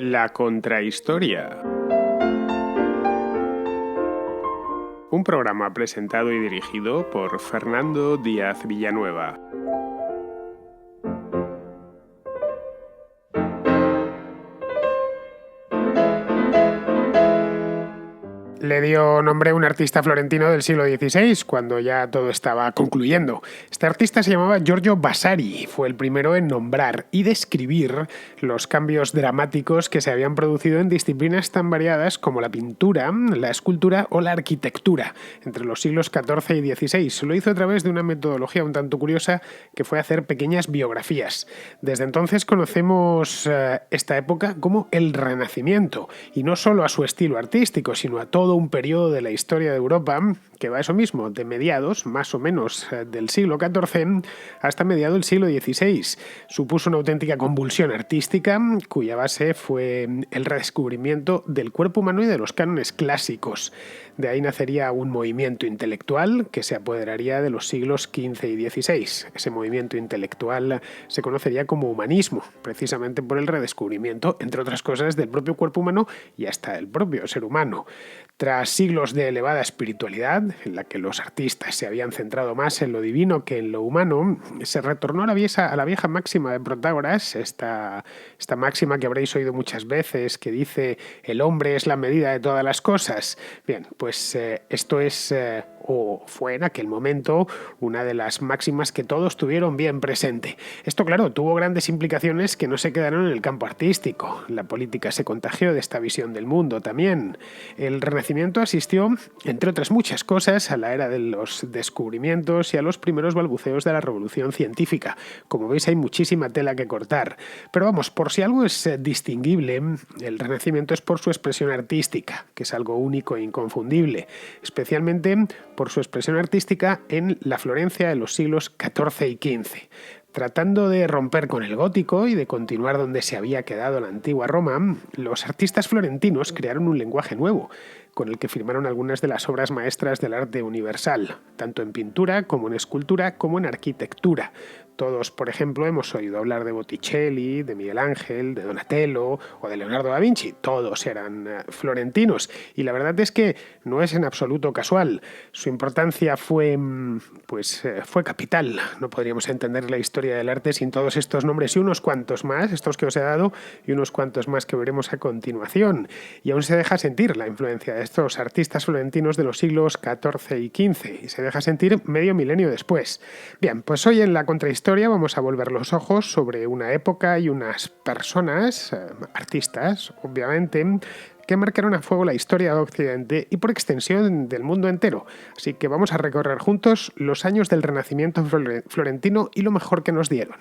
La contrahistoria. Un programa presentado y dirigido por Fernando Díaz Villanueva. Le dio nombre a un artista florentino del siglo XVI, cuando ya todo estaba concluyendo. Este artista se llamaba Giorgio Vasari. Fue el primero en nombrar y describir los cambios dramáticos que se habían producido en disciplinas tan variadas como la pintura, la escultura o la arquitectura entre los siglos XIV y XVI. Lo hizo a través de una metodología un tanto curiosa que fue hacer pequeñas biografías. Desde entonces conocemos esta época como el Renacimiento, y no solo a su estilo artístico, sino a todo un periodo de la historia de Europa que va a eso mismo, de mediados, más o menos, del siglo XIV hasta mediados del siglo XVI. Supuso una auténtica convulsión artística cuya base fue el redescubrimiento del cuerpo humano y de los cánones clásicos. De ahí nacería un movimiento intelectual que se apoderaría de los siglos XV y XVI. Ese movimiento intelectual se conocería como humanismo, precisamente por el redescubrimiento, entre otras cosas, del propio cuerpo humano y hasta del propio ser humano. Tras siglos de elevada espiritualidad, en la que los artistas se habían centrado más en lo divino que en lo humano, se retornó a la vieja máxima de Protágoras, esta máxima que habréis oído muchas veces, que dice «el hombre es la medida de todas las cosas». Bien, pues esto es, o fue en aquel momento, una de las máximas que todos tuvieron bien presente. Esto, claro, tuvo grandes implicaciones que no se quedaron en el campo artístico. La política se contagió de esta visión del mundo también. El Renacimiento asistió, entre otras muchas cosas, a la era de los descubrimientos y a los primeros balbuceos de la revolución científica. Como veis, hay muchísima tela que cortar. Pero vamos, por si algo es distinguible, el Renacimiento es por su expresión artística, que es algo único e inconfundible, especialmente por su expresión artística en la Florencia de los siglos XIV y XV. Tratando de romper con el gótico y de continuar donde se había quedado la antigua Roma, los artistas florentinos crearon un lenguaje nuevo, con el que firmaron algunas de las obras maestras del arte universal, tanto en pintura como en escultura como en arquitectura. Todos, por ejemplo, hemos oído hablar de Botticelli, de Miguel Ángel, de Donatello o de Leonardo da Vinci. Todos eran florentinos, y la verdad es que no es en absoluto casual. Su importancia fue capital. No podríamos entender la historia del arte sin todos estos nombres y unos cuantos más, estos que os he dado, y unos cuantos más que veremos a continuación. Y aún se deja sentir la influencia de estos artistas florentinos de los siglos XIV y XV, y se deja sentir medio milenio después. Bien, pues hoy en la contrahistoria vamos a volver los ojos sobre una época y unas personas, artistas, obviamente, que marcaron a fuego la historia de Occidente y por extensión del mundo entero. Así que vamos a recorrer juntos los años del Renacimiento florentino y lo mejor que nos dieron.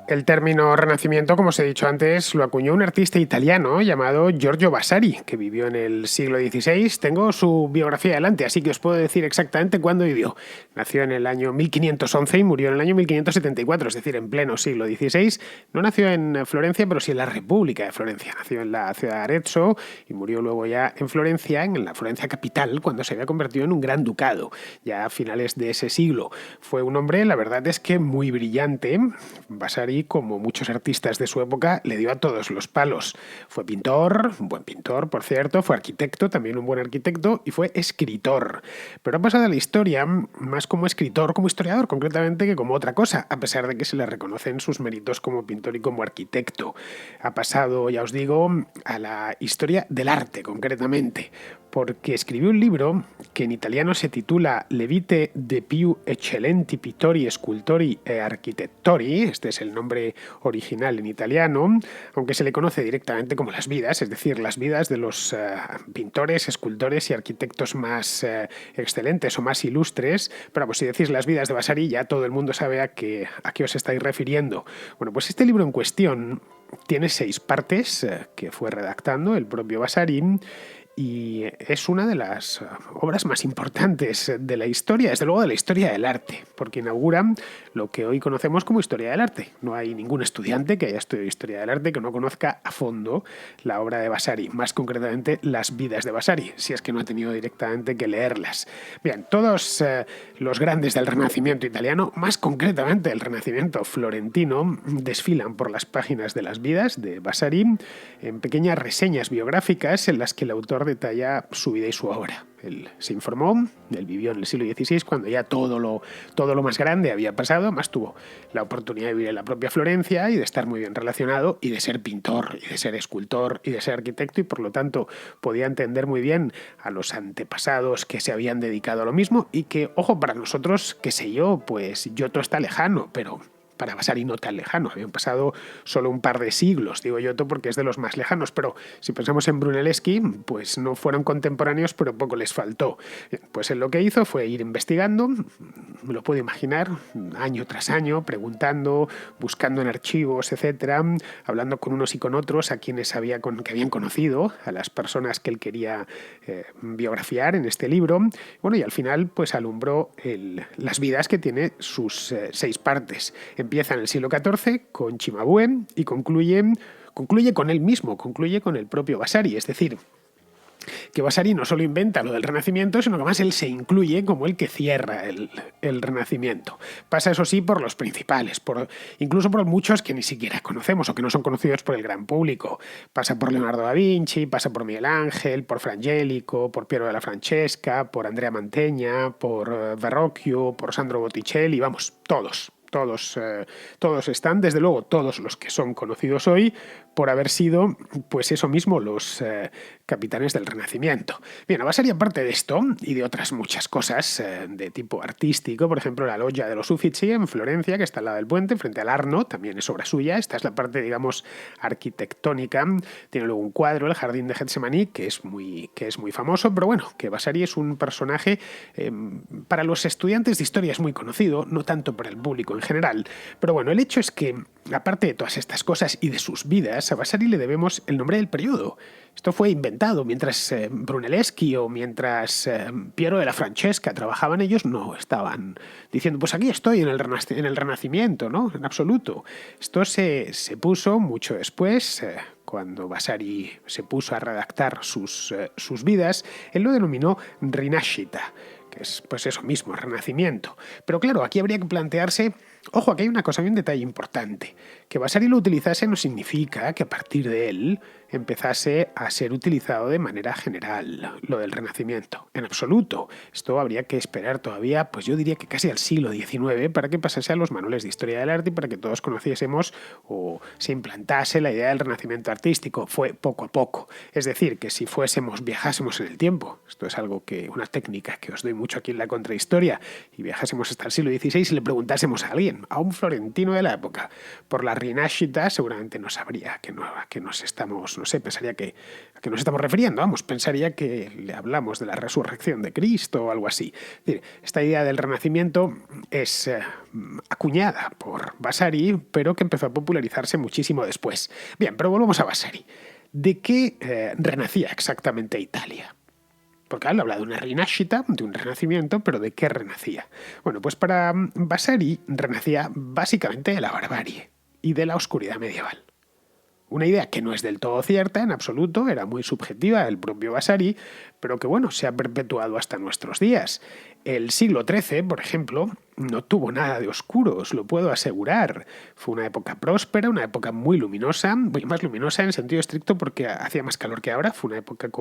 El término Renacimiento, como os he dicho antes, lo acuñó un artista italiano llamado Giorgio Vasari, que vivió en el siglo XVI. Tengo su biografía delante, así que os puedo decir exactamente cuándo vivió. Nació en el año 1511 y murió en el año 1574, es decir, en pleno siglo XVI. No nació en Florencia, pero sí en la República de Florencia. Nació en la ciudad de Arezzo y murió luego ya en Florencia, en la Florencia capital, cuando se había convertido en un gran ducado, ya a finales de ese siglo. Fue un hombre, la verdad es que muy brillante. Vasari, como muchos artistas de su época, le dio a todos los palos. Fue pintor, un buen pintor, por cierto, fue arquitecto, también un buen arquitecto, y fue escritor. Pero ha pasado a la historia más como escritor, como historiador, concretamente, que como otra cosa, a pesar de que se le reconocen sus méritos como pintor y como arquitecto. Ha pasado, ya os digo, a la historia del arte, concretamente, porque escribió un libro que en italiano se titula Le vite de più eccellenti pittori, scultori e architettori. Este es el nombre original en italiano, aunque se le conoce directamente como las vidas, es decir, las vidas de los pintores, escultores y arquitectos más excelentes o más ilustres. Pero pues si decís las vidas de Vasari, ya todo el mundo sabe a qué os estáis refiriendo. Bueno, pues este libro en cuestión tiene 6 partes que fue redactando el propio Vasari y es una de las obras más importantes de la historia, desde luego de la historia del arte, porque inaugura lo que hoy conocemos como historia del arte. No hay ningún estudiante que haya estudiado historia del arte que no conozca a fondo la obra de Vasari, más concretamente las vidas de Vasari, si es que no ha tenido directamente que leerlas. Bien, todos los grandes del Renacimiento italiano, más concretamente el Renacimiento florentino, desfilan por las páginas de las vidas de Vasari en pequeñas reseñas biográficas en las que el autor detalla su vida y su obra. Él se informó, él vivió en el siglo XVI cuando ya todo lo más grande había pasado, además tuvo la oportunidad de vivir en la propia Florencia y de estar muy bien relacionado y de ser pintor y de ser escultor y de ser arquitecto y por lo tanto podía entender muy bien a los antepasados que se habían dedicado a lo mismo y que, ojo, para nosotros, qué sé yo, pues Giotto está lejano, pero para Vasari no tan lejano, habían pasado solo un par de siglos, digo Giotto porque es de los más lejanos, pero si pensamos en Brunelleschi, pues no fueron contemporáneos, pero poco les faltó. Pues él lo que hizo fue ir investigando, me lo puedo imaginar, año tras año, preguntando, buscando en archivos, etcétera, hablando con unos y con otros, a quienes que habían conocido, a las personas que él quería biografiar en este libro. Bueno, y al final pues alumbró las vidas que tiene sus 6 partes. Empieza en el siglo XIV con Cimabue y concluye con él mismo, concluye con el propio Vasari, es decir, que Vasari no solo inventa lo del Renacimiento, sino que además él se incluye como el que cierra el Renacimiento. Pasa, eso sí, por los principales, incluso por muchos que ni siquiera conocemos o que no son conocidos por el gran público. Pasa por Leonardo da Vinci, pasa por Miguel Ángel, por Fra Angelico, por Piero della Francesca, por Andrea Mantegna, por Verrocchio, por Sandro Botticelli, vamos, todos están, desde luego todos los que son conocidos hoy, por haber sido, pues eso mismo, los capitanes del Renacimiento. Bien, a Vasari, aparte de esto y de otras muchas cosas de tipo artístico, por ejemplo, la Loggia de los Uffizi en Florencia, que está al lado del puente, frente al Arno, también es obra suya. Esta es la parte, digamos, arquitectónica. Tiene luego un cuadro, el Jardín de Getsemaní, que es muy famoso, pero bueno, que Vasari es un personaje para los estudiantes de historia es muy conocido, no tanto para el público en general. Pero bueno, el hecho es que, aparte de todas estas cosas y de sus vidas, a Vasari le debemos el nombre del periodo. Esto fue inventado mientras Brunelleschi o mientras Piero della Francesca trabajaban, ellos no estaban diciendo, pues aquí estoy en el Renacimiento, ¿no? En absoluto. Esto se puso mucho después, cuando Vasari se puso a redactar sus vidas, él lo denominó Rinascita, que es pues eso mismo, Renacimiento. Pero claro, aquí habría que plantearse, ojo, aquí hay una cosa, hay un detalle importante. Que Vasari lo utilizase no significa que a partir de él empezase a ser utilizado de manera general lo del Renacimiento. En absoluto. Esto habría que esperar todavía, pues yo diría que casi al siglo XIX para que pasase a los manuales de historia del arte y para que todos conociésemos o se implantase la idea del Renacimiento artístico. Fue poco a poco. Es decir, que si viajásemos en el tiempo, esto es una técnica que os doy mucho aquí en la contrahistoria, y viajásemos hasta el siglo XVI y le preguntásemos a alguien, a un florentino de la época, por la Rinascita, seguramente no sabría que nos estamos, no sé, pensaría a qué nos estamos refiriendo, vamos, pensaría que le hablamos de la resurrección de Cristo o algo así. Es decir, esta idea del Renacimiento es acuñada por Vasari, pero que empezó a popularizarse muchísimo después. Bien, pero volvamos a Vasari. ¿De qué renacía exactamente Italia? Porque él habla de una rinascita, de un renacimiento, pero ¿de qué renacía? Bueno, pues para Vasari renacía básicamente de la barbarie y de la oscuridad medieval. Una idea que no es del todo cierta en absoluto, era muy subjetiva del propio Vasari, pero que bueno, se ha perpetuado hasta nuestros días. El siglo XIII, por ejemplo, no tuvo nada de oscuro, os lo puedo asegurar. Fue una época próspera, una época muy luminosa, muy más luminosa en sentido estricto porque hacía más calor que ahora. Fue una época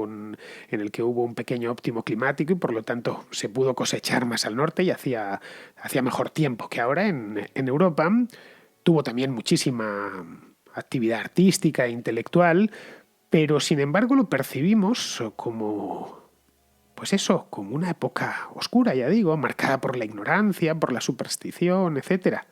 en la que hubo un pequeño óptimo climático y por lo tanto se pudo cosechar más al norte y hacía mejor tiempo que ahora en Europa. Tuvo también muchísima actividad artística e intelectual, pero sin embargo lo percibimos como, pues eso, como una época oscura, ya digo, marcada por la ignorancia, por la superstición, etc.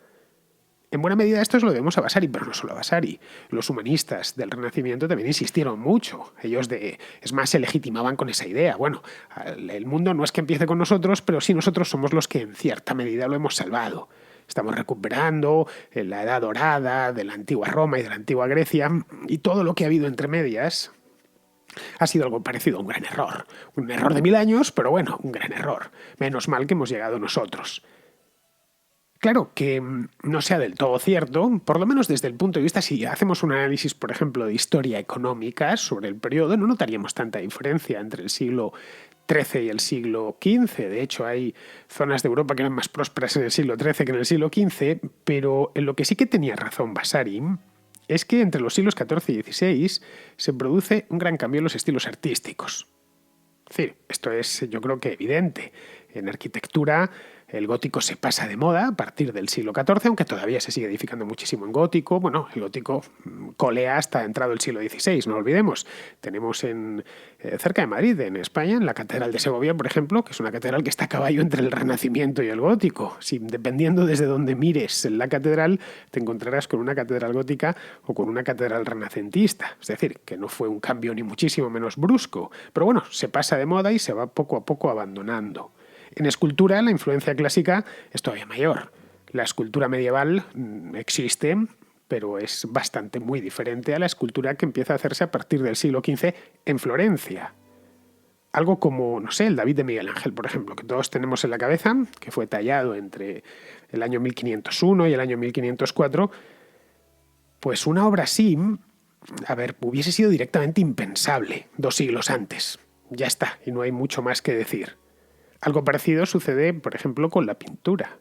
En buena medida esto lo debemos a Vasari, pero no solo a Vasari. Los humanistas del Renacimiento también insistieron mucho. Ellos, es más, se legitimaban con esa idea. Bueno, el mundo no es que empiece con nosotros, pero sí nosotros somos los que en cierta medida lo hemos salvado. Estamos recuperando la edad dorada de la antigua Roma y de la antigua Grecia y todo lo que ha habido entre medias Ha sido algo parecido a un gran error. Un error de 1000 años, pero bueno, un gran error. Menos mal que hemos llegado nosotros. Claro que no sea del todo cierto, por lo menos desde el punto de vista, si hacemos un análisis, por ejemplo, de historia económica sobre el periodo, no notaríamos tanta diferencia entre el siglo XIII y el siglo XV. De hecho, hay zonas de Europa que eran más prósperas en el siglo XIII que en el siglo XV, pero en lo que sí que tenía razón Vasari es que entre los siglos XIV y XVI se produce un gran cambio en los estilos artísticos. Es decir, esto es, yo creo que evidente. En arquitectura, el gótico se pasa de moda a partir del siglo XIV, aunque todavía se sigue edificando muchísimo en gótico. Bueno, el gótico colea hasta entrado el siglo XVI, no lo olvidemos. Tenemos cerca de Madrid, en España, en la Catedral de Segovia, por ejemplo, que es una catedral que está a caballo entre el Renacimiento y el gótico. Si, dependiendo desde donde mires en la catedral, te encontrarás con una catedral gótica o con una catedral renacentista. Es decir, que no fue un cambio ni muchísimo menos brusco. Pero bueno, se pasa de moda y se va poco a poco abandonando. En escultura, la influencia clásica es todavía mayor. La escultura medieval existe, pero es bastante muy diferente a la escultura que empieza a hacerse a partir del siglo XV en Florencia. Algo como, no sé, el David de Miguel Ángel, por ejemplo, que todos tenemos en la cabeza, que fue tallado entre el año 1501 y el año 1504, pues una obra así, hubiese sido directamente impensable 2 siglos antes. Ya está, y no hay mucho más que decir. Algo parecido sucede, por ejemplo, con la pintura.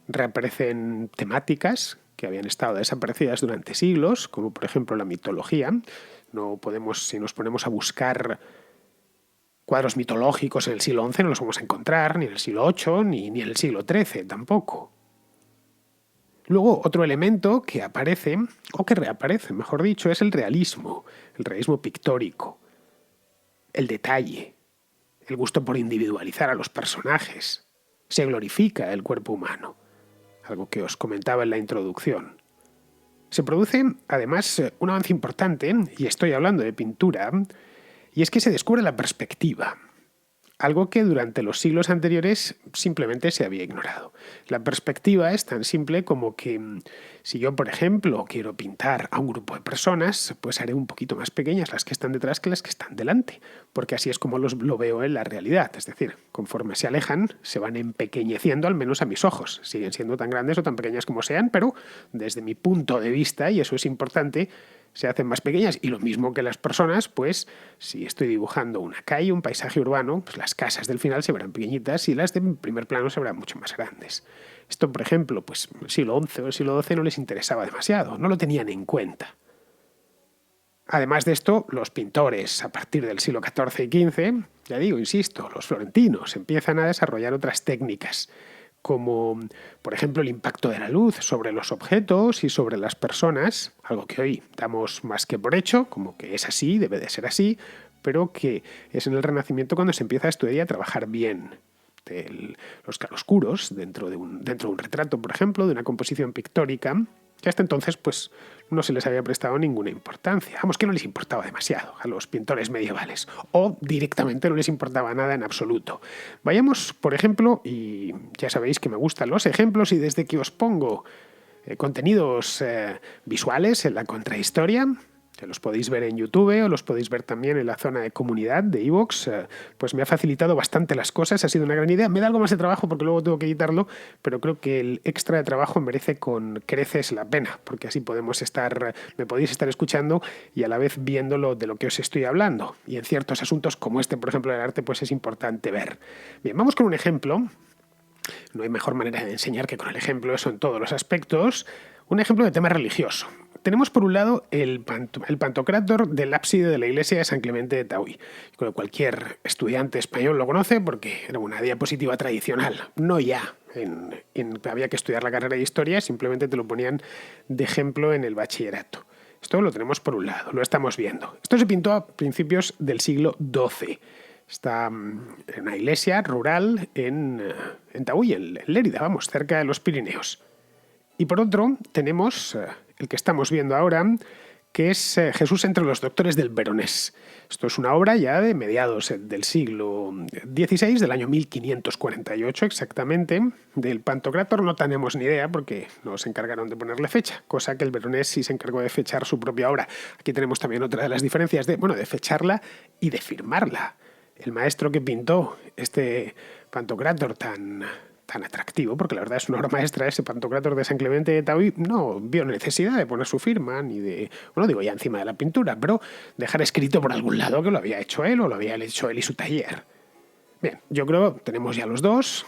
Reaparecen temáticas que habían estado desaparecidas durante siglos, como por ejemplo la mitología. No podemos, si nos ponemos a buscar cuadros mitológicos en el siglo XI, no los vamos a encontrar, ni en el siglo VIII, ni en el siglo XIII tampoco. Luego, otro elemento que aparece, o que reaparece, mejor dicho, es el realismo pictórico, el detalle. El gusto por individualizar a los personajes. Se glorifica el cuerpo humano, algo que os comentaba en la introducción. Se produce, además, un avance importante, y estoy hablando de pintura, y es que se descubre la perspectiva, algo que durante los siglos anteriores simplemente se había ignorado. La perspectiva es tan simple como que si yo, por ejemplo, quiero pintar a un grupo de personas, pues haré un poquito más pequeñas las que están detrás que las que están delante, porque así es como lo veo en la realidad. Es decir, conforme se alejan, se van empequeñeciendo, al menos a mis ojos. Siguen siendo tan grandes o tan pequeñas como sean, pero desde mi punto de vista, y eso es importante, se hacen más pequeñas. Y lo mismo que las personas, pues si estoy dibujando una calle, un paisaje urbano, pues las casas del final se verán pequeñitas y las de primer plano se verán mucho más grandes. Esto, por ejemplo, pues el siglo XI o el siglo XII no les interesaba demasiado, no lo tenían en cuenta. Además de esto, los pintores a partir del siglo XIV y XV, ya digo, insisto, los florentinos empiezan a desarrollar otras técnicas, como por ejemplo el impacto de la luz sobre los objetos y sobre las personas, algo que hoy damos más que por hecho, como que es así, debe de ser así, pero que es en el Renacimiento cuando se empieza a estudiar y a trabajar bien. Los claroscuros dentro de un retrato, por ejemplo, de una composición pictórica, que hasta entonces pues no se les había prestado ninguna importancia. Vamos, que no les importaba demasiado a los pintores medievales, o directamente no les importaba nada en absoluto. Vayamos, por ejemplo, y ya sabéis que me gustan los ejemplos, y desde que os pongo contenidos visuales en la contrahistoria, que los podéis ver en YouTube o los podéis ver también en la zona de comunidad de iVoox, pues me ha facilitado bastante las cosas, ha sido una gran idea. Me da algo más de trabajo porque luego tengo que editarlo, pero creo que el extra de trabajo merece con creces la pena, porque así me podéis estar escuchando y a la vez viendo de lo que os estoy hablando. Y en ciertos asuntos como este, por ejemplo, del arte, pues es importante ver. Bien, vamos con un ejemplo. No hay mejor manera de enseñar que con el ejemplo, eso en todos los aspectos. Un ejemplo de tema religioso. Tenemos por un lado el Pantocrátor del ábside de la iglesia de San Clemente de Tauy. Creo que cualquier estudiante español lo conoce porque era una diapositiva tradicional, no ya había que estudiar la carrera de historia, simplemente te lo ponían de ejemplo en el bachillerato. Esto lo tenemos por un lado, lo estamos viendo. Esto se pintó a principios del siglo XII. Está en una iglesia rural en Tauy, en Lérida, cerca de los Pirineos. Y por otro, tenemos el que estamos viendo ahora, que es Jesús entre los doctores del Veronés. Esto es una obra ya de mediados del siglo XVI, del año 1548 exactamente. Del Pantocrátor no tenemos ni idea porque no se encargaron de ponerle fecha, cosa que el Veronés sí se encargó de fechar su propia obra. Aquí tenemos también otra de las diferencias de fecharla y de firmarla. El maestro que pintó este Pantocrátor tan atractivo, porque la verdad es una obra maestra, ese Pantocrátor de San Clemente de Tauy, no vio necesidad de poner su firma, ni de, digo ya encima de la pintura, pero dejar escrito por algún lado que lo había hecho él o lo había hecho él y su taller. Bien, yo creo que tenemos ya los dos,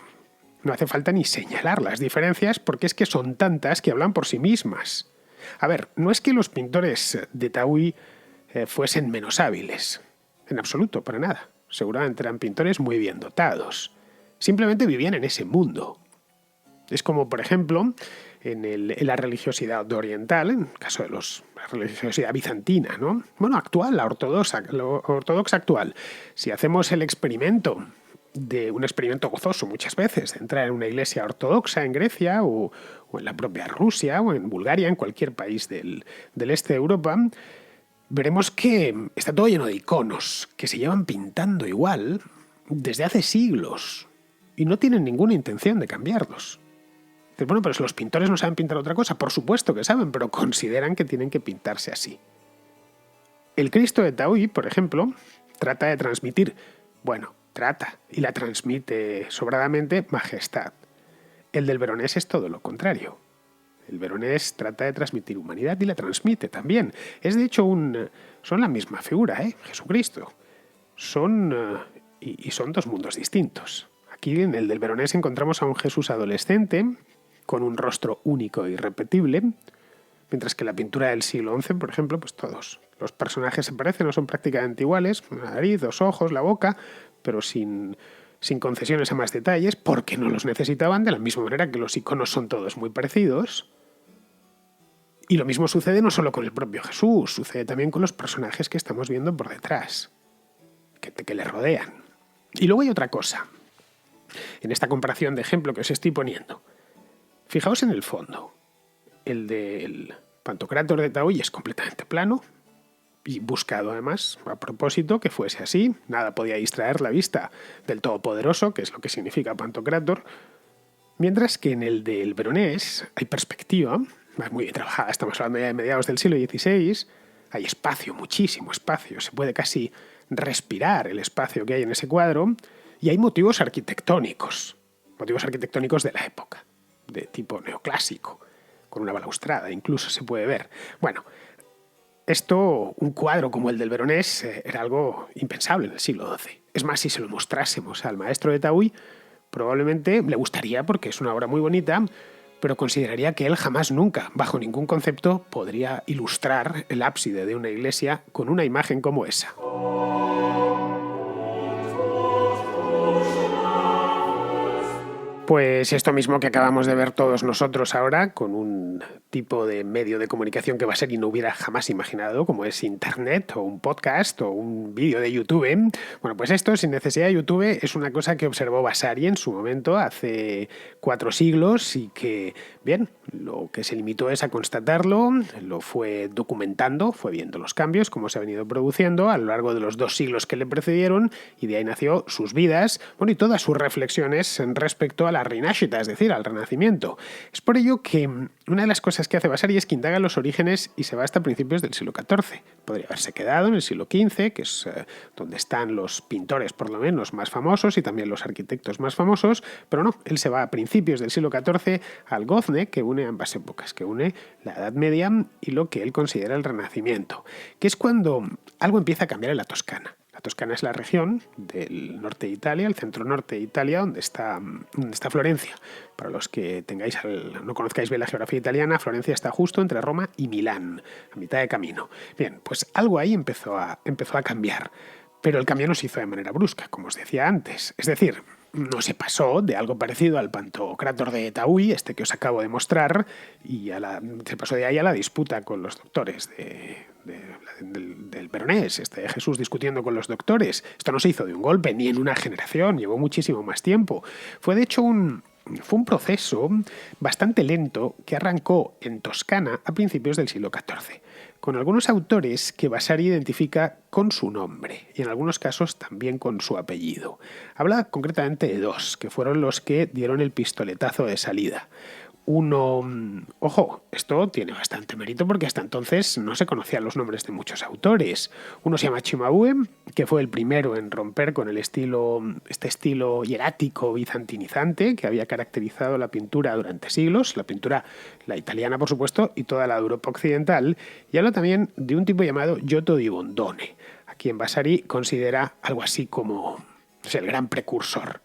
no hace falta ni señalar las diferencias, porque es que son tantas que hablan por sí mismas. A ver, no es que los pintores de Tauy fuesen menos hábiles, en absoluto, para nada. Seguramente eran pintores muy bien dotados. Simplemente vivían en ese mundo. Es como, por ejemplo, en la religiosidad oriental, en el caso de la religiosidad bizantina, ¿no? Actual, la ortodoxa actual. Si hacemos el experimento, un experimento gozoso muchas veces, de entrar en una iglesia ortodoxa en Grecia o en la propia Rusia o en Bulgaria, en cualquier país del este de Europa, veremos que está todo lleno de iconos que se llevan pintando igual desde hace siglos. Y no tienen ninguna intención de cambiarlos. Pero si los pintores no saben pintar otra cosa, por supuesto que saben, pero consideran que tienen que pintarse así. El Cristo de Tauy, por ejemplo, trata de transmitir, y la transmite sobradamente, majestad. El del Veronés es todo lo contrario. El Veronés trata de transmitir humanidad y la transmite también. Es de hecho son la misma figura, Jesucristo. Son dos mundos distintos. Aquí en el del Veronés encontramos a un Jesús adolescente con un rostro único e irrepetible, mientras que la pintura del siglo XI, por ejemplo, pues todos los personajes se parecen o son prácticamente iguales, una nariz, dos ojos, la boca, pero sin concesiones a más detalles, porque no los necesitaban, de la misma manera que los iconos son todos muy parecidos. Y lo mismo sucede no solo con el propio Jesús, sucede también con los personajes que estamos viendo por detrás, que le rodean. Y luego hay otra cosa. En esta comparación de ejemplo que os estoy poniendo, fijaos en el fondo. El del Pantocrátor de Tauy es completamente plano y buscado además a propósito que fuese así. Nada podía distraer la vista del Todopoderoso, que es lo que significa Pantocrátor. Mientras que en el del Veronés hay perspectiva, muy bien trabajada, estamos hablando ya de mediados del siglo XVI, hay espacio, muchísimo espacio, se puede casi respirar el espacio que hay en ese cuadro. Y hay motivos arquitectónicos de la época, de tipo neoclásico, con una balaustrada, incluso se puede ver. Un cuadro como el del Veronés era algo impensable en el siglo XII. Es más, si se lo mostrásemos al maestro de Tauy, probablemente le gustaría porque es una obra muy bonita, pero consideraría que él jamás nunca, bajo ningún concepto, podría ilustrar el ábside de una iglesia con una imagen como esa. Pues esto mismo que acabamos de ver todos nosotros ahora, con un tipo de medio de comunicación que va a ser y no hubiera jamás imaginado, como es Internet o un podcast o un vídeo de YouTube. Pues esto, sin necesidad de YouTube, es una cosa que observó Vasari en su momento, hace 4 siglos, y que, lo que se limitó es a constatarlo, lo fue documentando, fue viendo los cambios, cómo se ha venido produciendo a lo largo de los 2 siglos que le precedieron, y de ahí nació sus vidas, y todas sus reflexiones respecto a la Rinascita, es decir, al Renacimiento. Es por ello que una de las cosas que hace Vasari es que indaga los orígenes y se va hasta principios del siglo XIV. Podría haberse quedado en el siglo XV, que es donde están los pintores, por lo menos, más famosos y también los arquitectos más famosos, pero no, él se va a principios del siglo XIV al Gozne, que une ambas épocas, que une la Edad Media y lo que él considera el Renacimiento, que es cuando algo empieza a cambiar en la Toscana. La Toscana es la región del norte de Italia, el centro norte de Italia, donde está Florencia. Para los que no conozcáis bien la geografía italiana, Florencia está justo entre Roma y Milán, a mitad de camino. Bien, pues algo ahí empezó a cambiar, pero el cambio no se hizo de manera brusca, como os decía antes. Es decir, no se pasó de algo parecido al Pantocrátor de Tauy, este que os acabo de mostrar, y se pasó de ahí a la disputa con los doctores del Veronés, Jesús discutiendo con los doctores. Esto no se hizo de un golpe, ni en una generación, llevó muchísimo más tiempo. Fue de hecho un proceso bastante lento que arrancó en Toscana a principios del siglo XIV, con algunos autores que Vasari identifica con su nombre y en algunos casos también con su apellido. Habla concretamente de dos, que fueron los que dieron el pistoletazo de salida. Uno, ojo, esto tiene bastante mérito porque hasta entonces no se conocían los nombres de muchos autores. Uno se llama Cimabue, que fue el primero en romper con este estilo hierático bizantinizante que había caracterizado la pintura durante siglos, la italiana por supuesto, y toda la Europa occidental, y habla también de un tipo llamado Giotto di Bondone, a quien Vasari considera algo así como el gran precursor.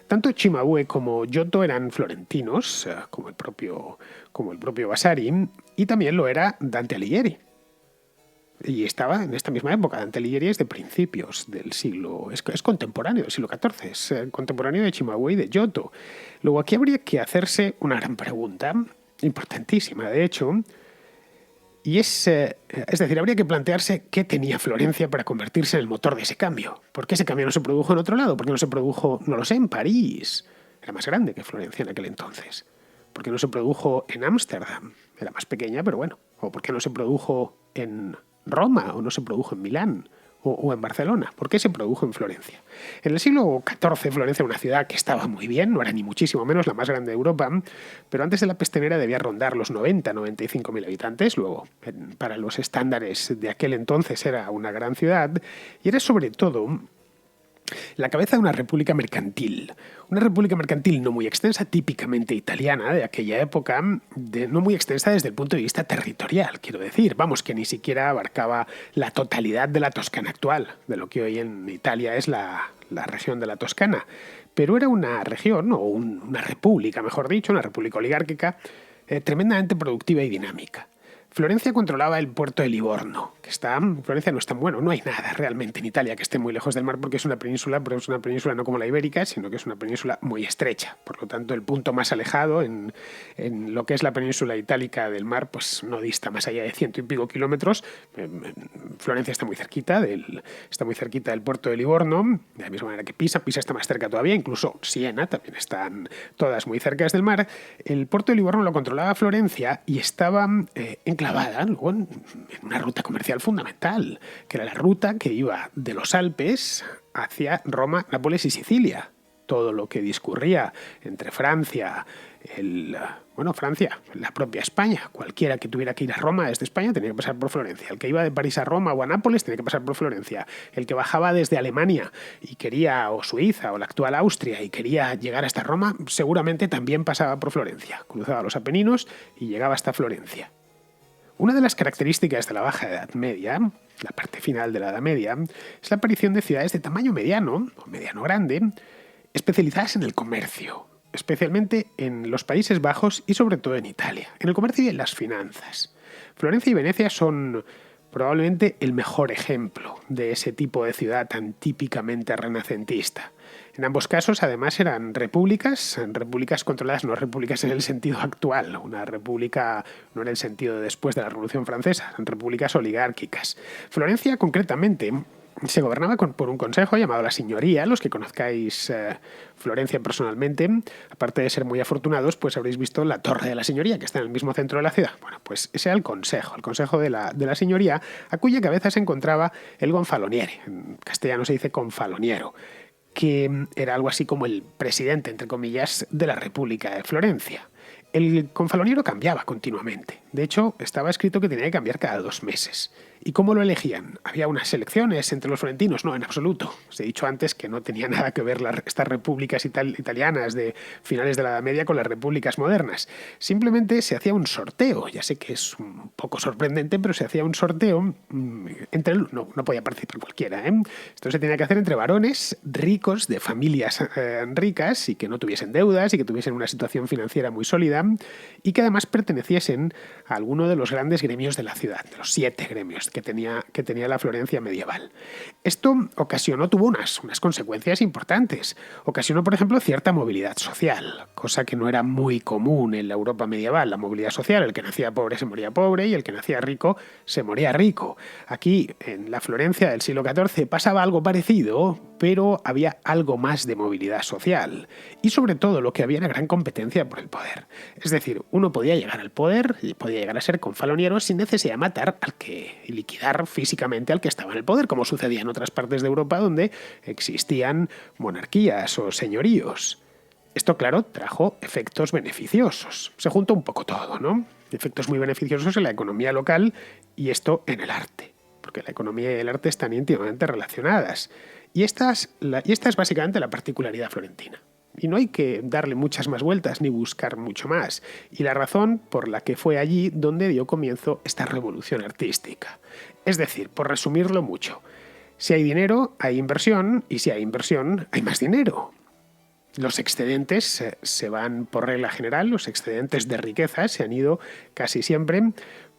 Tanto Cimabue como Giotto eran florentinos, como el propio Vasari, y también lo era Dante Alighieri. Y estaba en esta misma época. Dante Alighieri es de principios del siglo... Es contemporáneo del siglo XIV, es contemporáneo de Cimabue y de Giotto. Luego aquí habría que hacerse una gran pregunta, importantísima de hecho, y es decir, habría que plantearse qué tenía Florencia para convertirse en el motor de ese cambio. ¿Por qué ese cambio no se produjo en otro lado? ¿Por qué no se produjo, no lo sé, en París? Era más grande que Florencia en aquel entonces. ¿Por qué no se produjo en Ámsterdam? Era más pequeña, pero bueno. ¿O por qué no se produjo en Roma? ¿O no se produjo en Milán? ¿O en Barcelona? ¿Por qué se produjo en Florencia? En el siglo XIV, Florencia era una ciudad que estaba muy bien, no era ni muchísimo menos la más grande de Europa, pero antes de la peste negra debía rondar los 90-95.000 habitantes. Luego, para los estándares de aquel entonces era una gran ciudad, y era sobre todo la cabeza de una república mercantil no muy extensa, típicamente italiana de aquella época, no muy extensa desde el punto de vista territorial, quiero decir, vamos, que ni siquiera abarcaba la totalidad de la Toscana actual, de lo que hoy en Italia es la región de la Toscana, pero era una región, o una república, mejor dicho, una república oligárquica, tremendamente productiva y dinámica. Florencia controlaba el puerto de Livorno, Florencia no es tan bueno, no hay nada realmente en Italia que esté muy lejos del mar porque es una península, pero es una península no como la ibérica, sino que es una península muy estrecha. Por lo tanto, el punto más alejado en lo que es la península itálica del mar, pues no dista más allá de 100 y pico kilómetros. Florencia está muy cerquita del puerto de Livorno, de la misma manera que Pisa está más cerca todavía, incluso Siena también están todas muy cerca del mar. El puerto de Livorno lo controlaba Florencia y estaba enclavada luego en una ruta comercial fundamental, que era la ruta que iba de los Alpes hacia Roma, Nápoles y Sicilia. Todo lo que discurría entre Francia, la propia España, cualquiera que tuviera que ir a Roma desde España tenía que pasar por Florencia. El que iba de París a Roma o a Nápoles tenía que pasar por Florencia. El que bajaba desde Alemania y quería, o Suiza o la actual Austria, y quería llegar hasta Roma, seguramente también pasaba por Florencia. Cruzaba los Apeninos y llegaba hasta Florencia. Una de las características de la Baja Edad Media, la parte final de la Edad Media, es la aparición de ciudades de tamaño mediano o mediano grande, especializadas en el comercio, especialmente en los Países Bajos y sobre todo en Italia, en el comercio y en las finanzas. Florencia y Venecia son probablemente el mejor ejemplo de ese tipo de ciudad tan típicamente renacentista. En ambos casos, además, eran repúblicas controladas, no repúblicas en el sentido actual. Una república no en el sentido de después de la Revolución Francesa, eran repúblicas oligárquicas. Florencia, concretamente, se gobernaba por un consejo llamado la Signoria. Los que conozcáis Florencia personalmente, aparte de ser muy afortunados, pues habréis visto la Torre de la Signoria, que está en el mismo centro de la ciudad. Bueno, pues ese era el consejo de la Signoria, a cuya cabeza se encontraba el gonfaloniere. En castellano se dice confaloniero, que era algo así como el presidente, entre comillas, de la República de Florencia. El confaloniero cambiaba continuamente. De hecho, estaba escrito que tenía que cambiar cada 2 meses. ¿Y cómo lo elegían? ¿Había unas elecciones entre los florentinos? No, en absoluto. Os he dicho antes que no tenía nada que ver estas repúblicas italianas de finales de la Edad Media con las repúblicas modernas. Simplemente se hacía un sorteo. Ya sé que es un poco sorprendente, pero se hacía un sorteo no podía participar cualquiera. Esto se tenía que hacer entre varones ricos, de familias ricas y que no tuviesen deudas y que tuviesen una situación financiera muy sólida y que además perteneciesen a alguno de los grandes gremios de la ciudad, de los 7 gremios que tenía la Florencia medieval. Esto tuvo unas consecuencias importantes. Ocasionó, por ejemplo, cierta movilidad social, cosa que no era muy común en la Europa medieval. La movilidad social, el que nacía pobre se moría pobre y el que nacía rico se moría rico. Aquí, en la Florencia del siglo XIV, pasaba algo parecido, pero había algo más de movilidad social. Y sobre todo lo que había era gran competencia por el poder. Es decir, uno podía llegar al poder y podía llegar a ser confaloniero sin necesidad de matar y liquidar físicamente al que estaba en el poder, como sucedía en otras partes de Europa donde existían monarquías o señoríos. Esto, claro, trajo efectos beneficiosos. Se juntó un poco todo, ¿no? Efectos muy beneficiosos en la economía local y esto en el arte, porque la economía y el arte están íntimamente relacionadas. Y esta es básicamente la particularidad florentina. Y no hay que darle muchas más vueltas ni buscar mucho más. Y la razón por la que fue allí donde dio comienzo esta revolución artística. Es decir, por resumirlo mucho, si hay dinero, hay inversión, y si hay inversión, hay más dinero. Los excedentes se van, por regla general, los excedentes de riqueza se han ido casi siempre,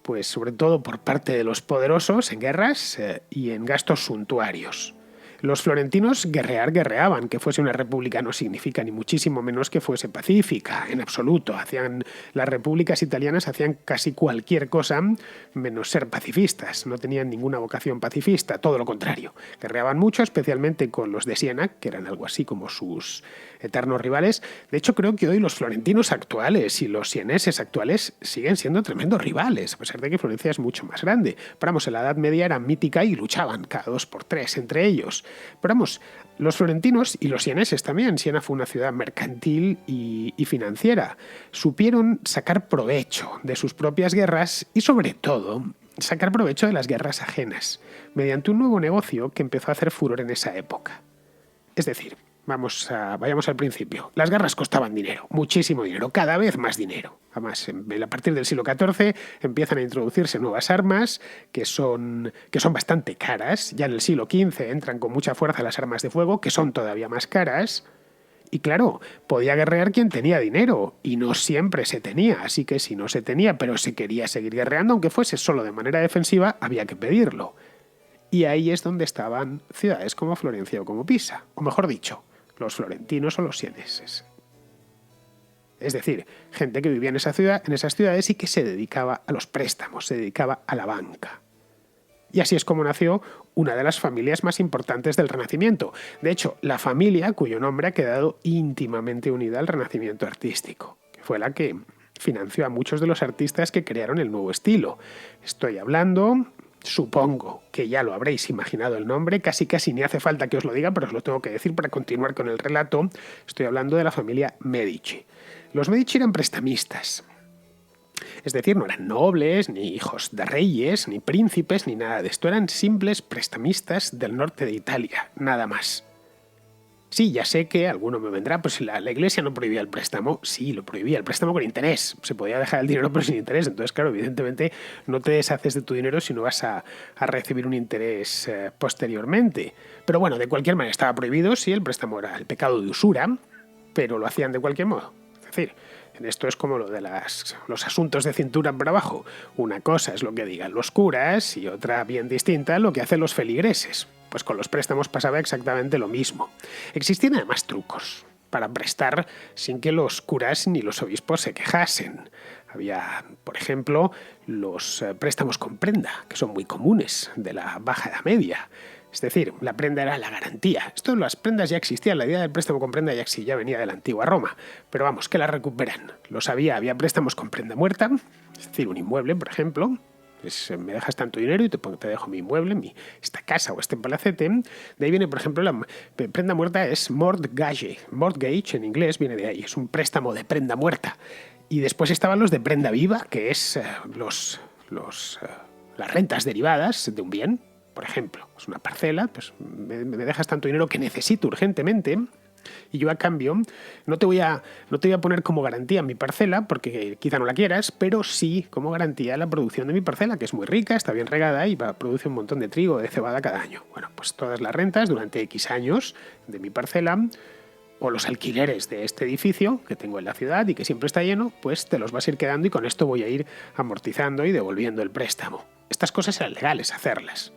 pues sobre todo por parte de los poderosos en guerras y en gastos suntuarios. Los florentinos guerreaban. Que fuese una república no significa ni muchísimo menos que fuese pacífica, en absoluto. Las repúblicas italianas hacían casi cualquier cosa menos ser pacifistas. No tenían ninguna vocación pacifista, todo lo contrario. Guerreaban mucho, especialmente con los de Siena, que eran algo así como sus eternos rivales. De hecho, creo que hoy los florentinos actuales y los sieneses actuales siguen siendo tremendos rivales, a pesar de que Florencia es mucho más grande. Pero vamos, en la Edad Media era mítica y luchaban cada 2 por 3 entre ellos. Pero vamos, los florentinos y los sieneses también, Siena fue una ciudad mercantil y financiera, supieron sacar provecho de sus propias guerras y sobre todo sacar provecho de las guerras ajenas, mediante un nuevo negocio que empezó a hacer furor en esa época. Es decir, vayamos al principio. Las guerras costaban dinero, muchísimo dinero, cada vez más dinero. Además, a partir del siglo XIV empiezan a introducirse nuevas armas que son bastante caras. Ya en el siglo XV entran con mucha fuerza las armas de fuego, que son todavía más caras. Y claro, podía guerrear quien tenía dinero, y no siempre se tenía. Así que si no se tenía, pero se quería seguir guerreando, aunque fuese solo de manera defensiva, había que pedirlo. Y ahí es donde estaban ciudades como Florencia o como Pisa, o mejor dicho, los florentinos o los sieneses. Es decir, gente que vivía en esas ciudades y que se dedicaba a los préstamos, se dedicaba a la banca. Y así es como nació una de las familias más importantes del Renacimiento. De hecho, la familia cuyo nombre ha quedado íntimamente unida al Renacimiento artístico, que fue la que financió a muchos de los artistas que crearon el nuevo estilo. Estoy hablando, supongo que ya lo habréis imaginado el nombre, casi ni hace falta que os lo diga, pero os lo tengo que decir para continuar con el relato. Estoy hablando de la familia Medici. Los Medici eran prestamistas. Es decir, no eran nobles, ni hijos de reyes, ni príncipes, ni nada de esto. Eran simples prestamistas del norte de Italia, nada más. Sí, ya sé que alguno me vendrá, pues la iglesia no prohibía el préstamo. Sí, lo prohibía, el préstamo con interés. Se podía dejar el dinero pero sin interés. Entonces, claro, evidentemente no te deshaces de tu dinero si no vas a recibir un interés posteriormente. Pero bueno, de cualquier manera estaba prohibido, sí, el préstamo era el pecado de usura, pero lo hacían de cualquier modo. Es decir, en esto es como lo de los asuntos de cintura para abajo. Una cosa es lo que digan los curas y otra bien distinta lo que hacen los feligreses. Pues con los préstamos pasaba exactamente lo mismo. Existían además trucos para prestar sin que los curas ni los obispos se quejasen. Había, por ejemplo, los préstamos con prenda, que son muy comunes de la Baja Edad Media. Es decir, la prenda era la garantía. Esto, las prendas ya existían, la idea del préstamo con prenda ya venía de la antigua Roma. Pero vamos, que la recuperan. Había préstamos con prenda muerta, es decir, un inmueble, por ejemplo. Me dejas tanto dinero y te dejo mi inmueble, esta casa o este palacete. De ahí viene, por ejemplo, la prenda muerta es mortgage. Mortgage en inglés viene de ahí, es un préstamo de prenda muerta. Y después estaban los de prenda viva, que es las rentas derivadas de un bien. Por ejemplo, es una parcela, pues me dejas tanto dinero que necesito urgentemente y yo a cambio no te voy a poner como garantía mi parcela porque quizá no la quieras, pero sí como garantía la producción de mi parcela, que es muy rica, está bien regada y produce un montón de trigo, de cebada cada año. Bueno, pues todas las rentas durante X años de mi parcela o los alquileres de este edificio que tengo en la ciudad y que siempre está lleno, pues te los vas a ir quedando y con esto voy a ir amortizando y devolviendo el préstamo. Estas cosas eran legales hacerlas.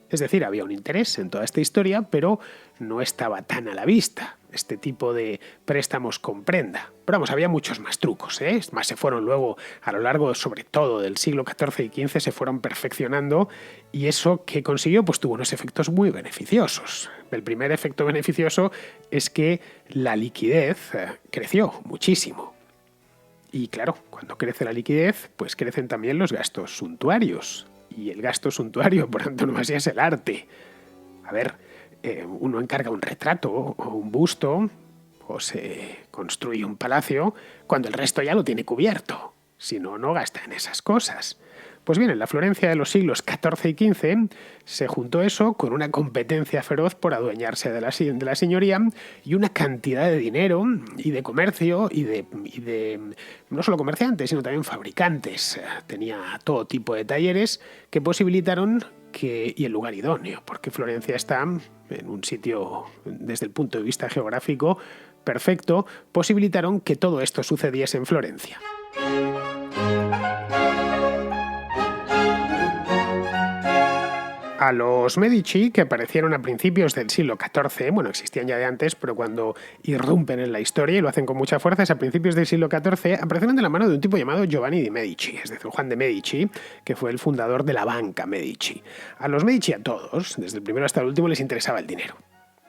Es decir, había un interés en toda esta historia, pero no estaba tan a la vista este tipo de préstamos con prenda. Pero vamos, había muchos más trucos, ¿eh? Más se fueron luego, a lo largo, sobre todo del siglo XIV y XV, se fueron perfeccionando, y eso que consiguió pues tuvo unos efectos muy beneficiosos. El primer efecto beneficioso es que la liquidez creció muchísimo. Y claro, cuando crece la liquidez, pues crecen también los gastos suntuarios. Y el gasto suntuario, por antonomasia, es el arte. A ver, uno encarga un retrato o un busto, o se construye un palacio, cuando el resto ya lo tiene cubierto. Si no, no gasta en esas cosas. Pues bien, en la Florencia de los siglos XIV y XV se juntó eso con una competencia feroz por adueñarse de la señoría y una cantidad de dinero y de comercio y de no solo comerciantes, sino también fabricantes. Tenía todo tipo de talleres que posibilitaron y el lugar idóneo, porque Florencia está en un sitio, desde el punto de vista geográfico, perfecto, posibilitaron que todo esto sucediese en Florencia. A los Medici, que aparecieron a principios del siglo XIV, bueno, existían ya de antes, pero cuando irrumpen en la historia y lo hacen con mucha fuerza, es a principios del siglo XIV, aparecieron de la mano de un tipo llamado Giovanni de Medici, es decir, Juan de Medici, que fue el fundador de la banca Medici. A los Medici, a todos, desde el primero hasta el último, les interesaba el dinero.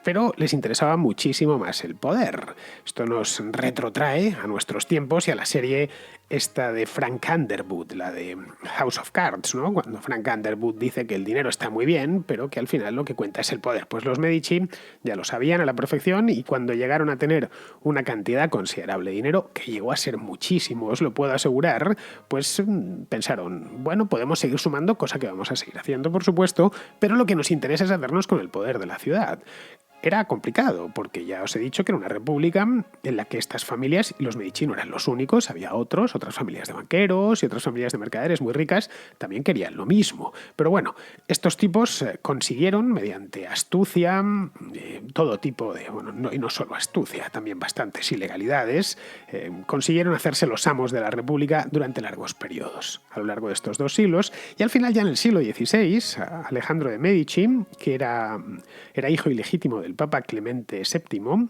Pero les interesaba muchísimo más el poder. Esto nos retrotrae a nuestros tiempos y a la serie esta de Frank Underwood, la de House of Cards, ¿no? Cuando Frank Underwood dice que el dinero está muy bien, pero que al final lo que cuenta es el poder. Pues los Medici ya lo sabían a la perfección, y cuando llegaron a tener una cantidad considerable de dinero, que llegó a ser muchísimo, os lo puedo asegurar, pues pensaron, bueno, podemos seguir sumando, cosa que vamos a seguir haciendo, por supuesto, pero lo que nos interesa es hacernos con el poder de la ciudad. Era complicado, porque ya os he dicho que era una república en la que estas familias, y los Medici no eran los únicos, había otras familias de banqueros y otras familias de mercaderes muy ricas, también querían lo mismo. Pero bueno, estos tipos consiguieron, mediante astucia, todo tipo de, y no solo astucia, también bastantes ilegalidades, consiguieron hacerse los amos de la república durante largos periodos, a lo largo de estos 2 siglos, y al final ya en el siglo XVI, Alejandro de Medici, que era hijo ilegítimo del Papa Clemente VII,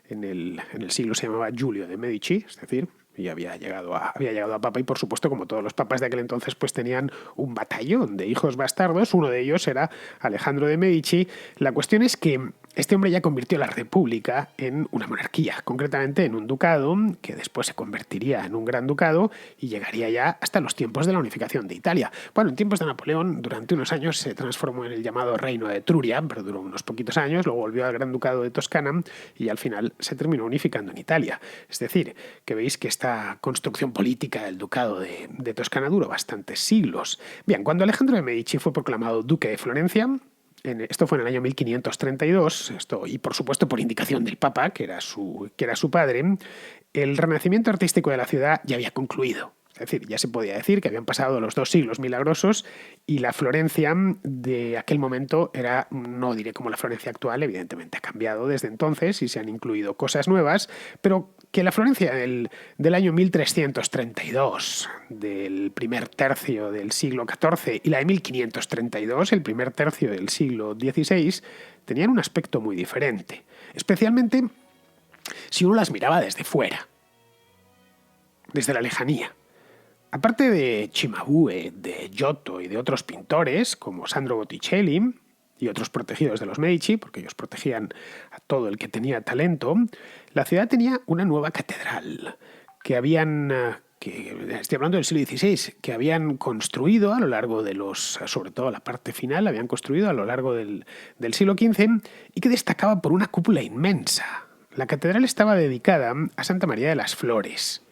en el siglo se llamaba Giulio de Medici, es decir, y había llegado a papa, y por supuesto, como todos los papas de aquel entonces, pues tenían un batallón de hijos bastardos. Uno de ellos era Alejandro de Medici. La cuestión es que este hombre ya convirtió la república en una monarquía, concretamente en un ducado, que después se convertiría en un gran ducado y llegaría ya hasta los tiempos de la unificación de Italia. Bueno, en tiempos de Napoleón, durante unos años se transformó en el llamado Reino de Etruria, pero duró unos poquitos años, luego volvió al Gran Ducado de Toscana y al final se terminó unificando en Italia. Es decir, que veis que esta construcción política del Ducado de Toscana duró bastantes siglos. Bien, cuando Alejandro de Medici fue proclamado duque de Florencia, esto fue en el año 1532, y por supuesto por indicación del Papa, que era su padre, el renacimiento artístico de la ciudad ya había concluido. Es decir, ya se podía decir que habían pasado los 2 siglos milagrosos y la Florencia de aquel momento era, no diré como la Florencia actual, evidentemente ha cambiado desde entonces y se han incluido cosas nuevas, pero que la Florencia del año 1332, del primer tercio del siglo XIV, y la de 1532, el primer tercio del siglo XVI, tenían un aspecto muy diferente, especialmente si uno las miraba desde fuera, desde la lejanía. Aparte de Cimabue, de Giotto y de otros pintores como Sandro Botticelli y otros protegidos de los Medici, porque ellos protegían a todo el que tenía talento, la ciudad tenía una nueva catedral estoy hablando del siglo XVI, que habían construido a lo largo de sobre todo la parte final, habían construido a lo largo del siglo XV, y que destacaba por una cúpula inmensa. La catedral estaba dedicada a Santa María de las Flores,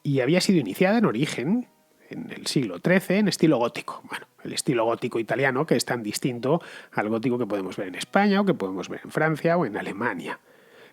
y había sido iniciada en origen, en el siglo XIII, en estilo gótico. Bueno, el estilo gótico italiano, que es tan distinto al gótico que podemos ver en España o que podemos ver en Francia o en Alemania.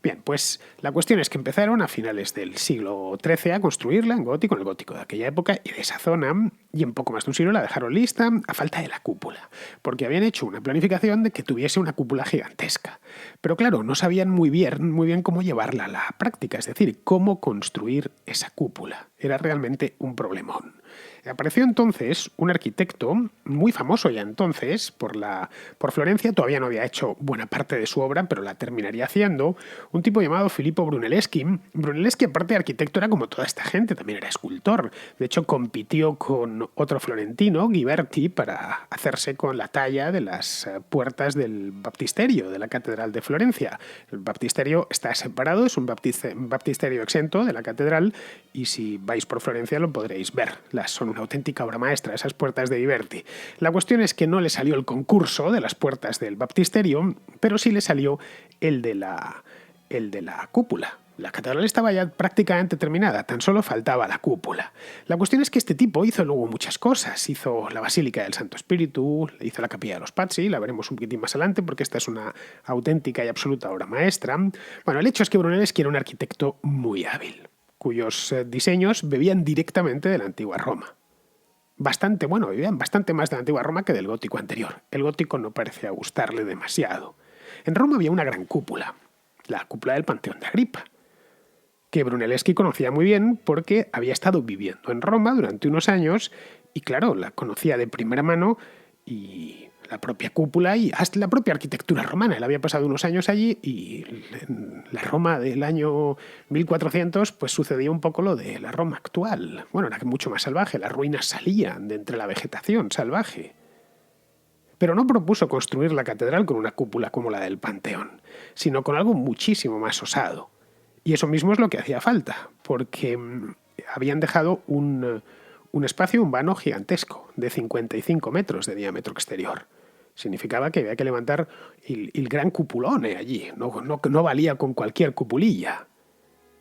Bien, pues la cuestión es que empezaron a finales del siglo XIII a construirla en gótico, en el gótico de aquella época y de esa zona, y en poco más de un siglo la dejaron lista a falta de la cúpula, porque habían hecho una planificación de que tuviese una cúpula gigantesca. Pero claro, no sabían muy bien cómo llevarla a la práctica, es decir, cómo construir esa cúpula. Era realmente un problemón. Apareció entonces un arquitecto muy famoso ya entonces por Florencia, todavía no había hecho buena parte de su obra, pero la terminaría haciendo, un tipo llamado Filippo Brunelleschi. Brunelleschi, aparte de arquitecto, era como toda esta gente, también era escultor. De hecho, compitió con otro florentino, Ghiberti, para hacerse con la talla de las puertas del baptisterio de la Catedral de Florencia. El baptisterio está separado, es un baptisterio exento de la catedral, y si vais por Florencia lo podréis ver. Son una auténtica obra maestra, esas puertas de Ghiberti. La cuestión es que no le salió el concurso de las puertas del baptisterio, pero sí le salió el de la cúpula. La catedral estaba ya prácticamente terminada, tan solo faltaba la cúpula. La cuestión es que este tipo hizo luego muchas cosas. Hizo la Basílica del Santo Espíritu, hizo la Capilla de los Pazzi, la veremos un poquitín más adelante porque esta es una auténtica y absoluta obra maestra. Bueno, el hecho es que Brunelleschi era un arquitecto muy hábil, cuyos diseños bebían directamente de la antigua Roma. Bebían bastante más de la antigua Roma que del gótico anterior. El gótico no parecía gustarle demasiado. En Roma había una gran cúpula, la cúpula del Panteón de Agripa, que Brunelleschi conocía muy bien porque había estado viviendo en Roma durante unos años y, claro, la conocía de primera mano, y la propia cúpula y hasta la propia arquitectura romana. Él había pasado unos años allí y en la Roma del año 1400 pues sucedía un poco lo de la Roma actual. Bueno, era mucho más salvaje, las ruinas salían de entre la vegetación salvaje. Pero no propuso construir la catedral con una cúpula como la del Panteón, sino con algo muchísimo más osado. Y eso mismo es lo que hacía falta, porque habían dejado un espacio, un vano gigantesco, de 55 metros de diámetro exterior. Significaba que había que levantar el gran cupulone allí, no valía con cualquier cupulilla.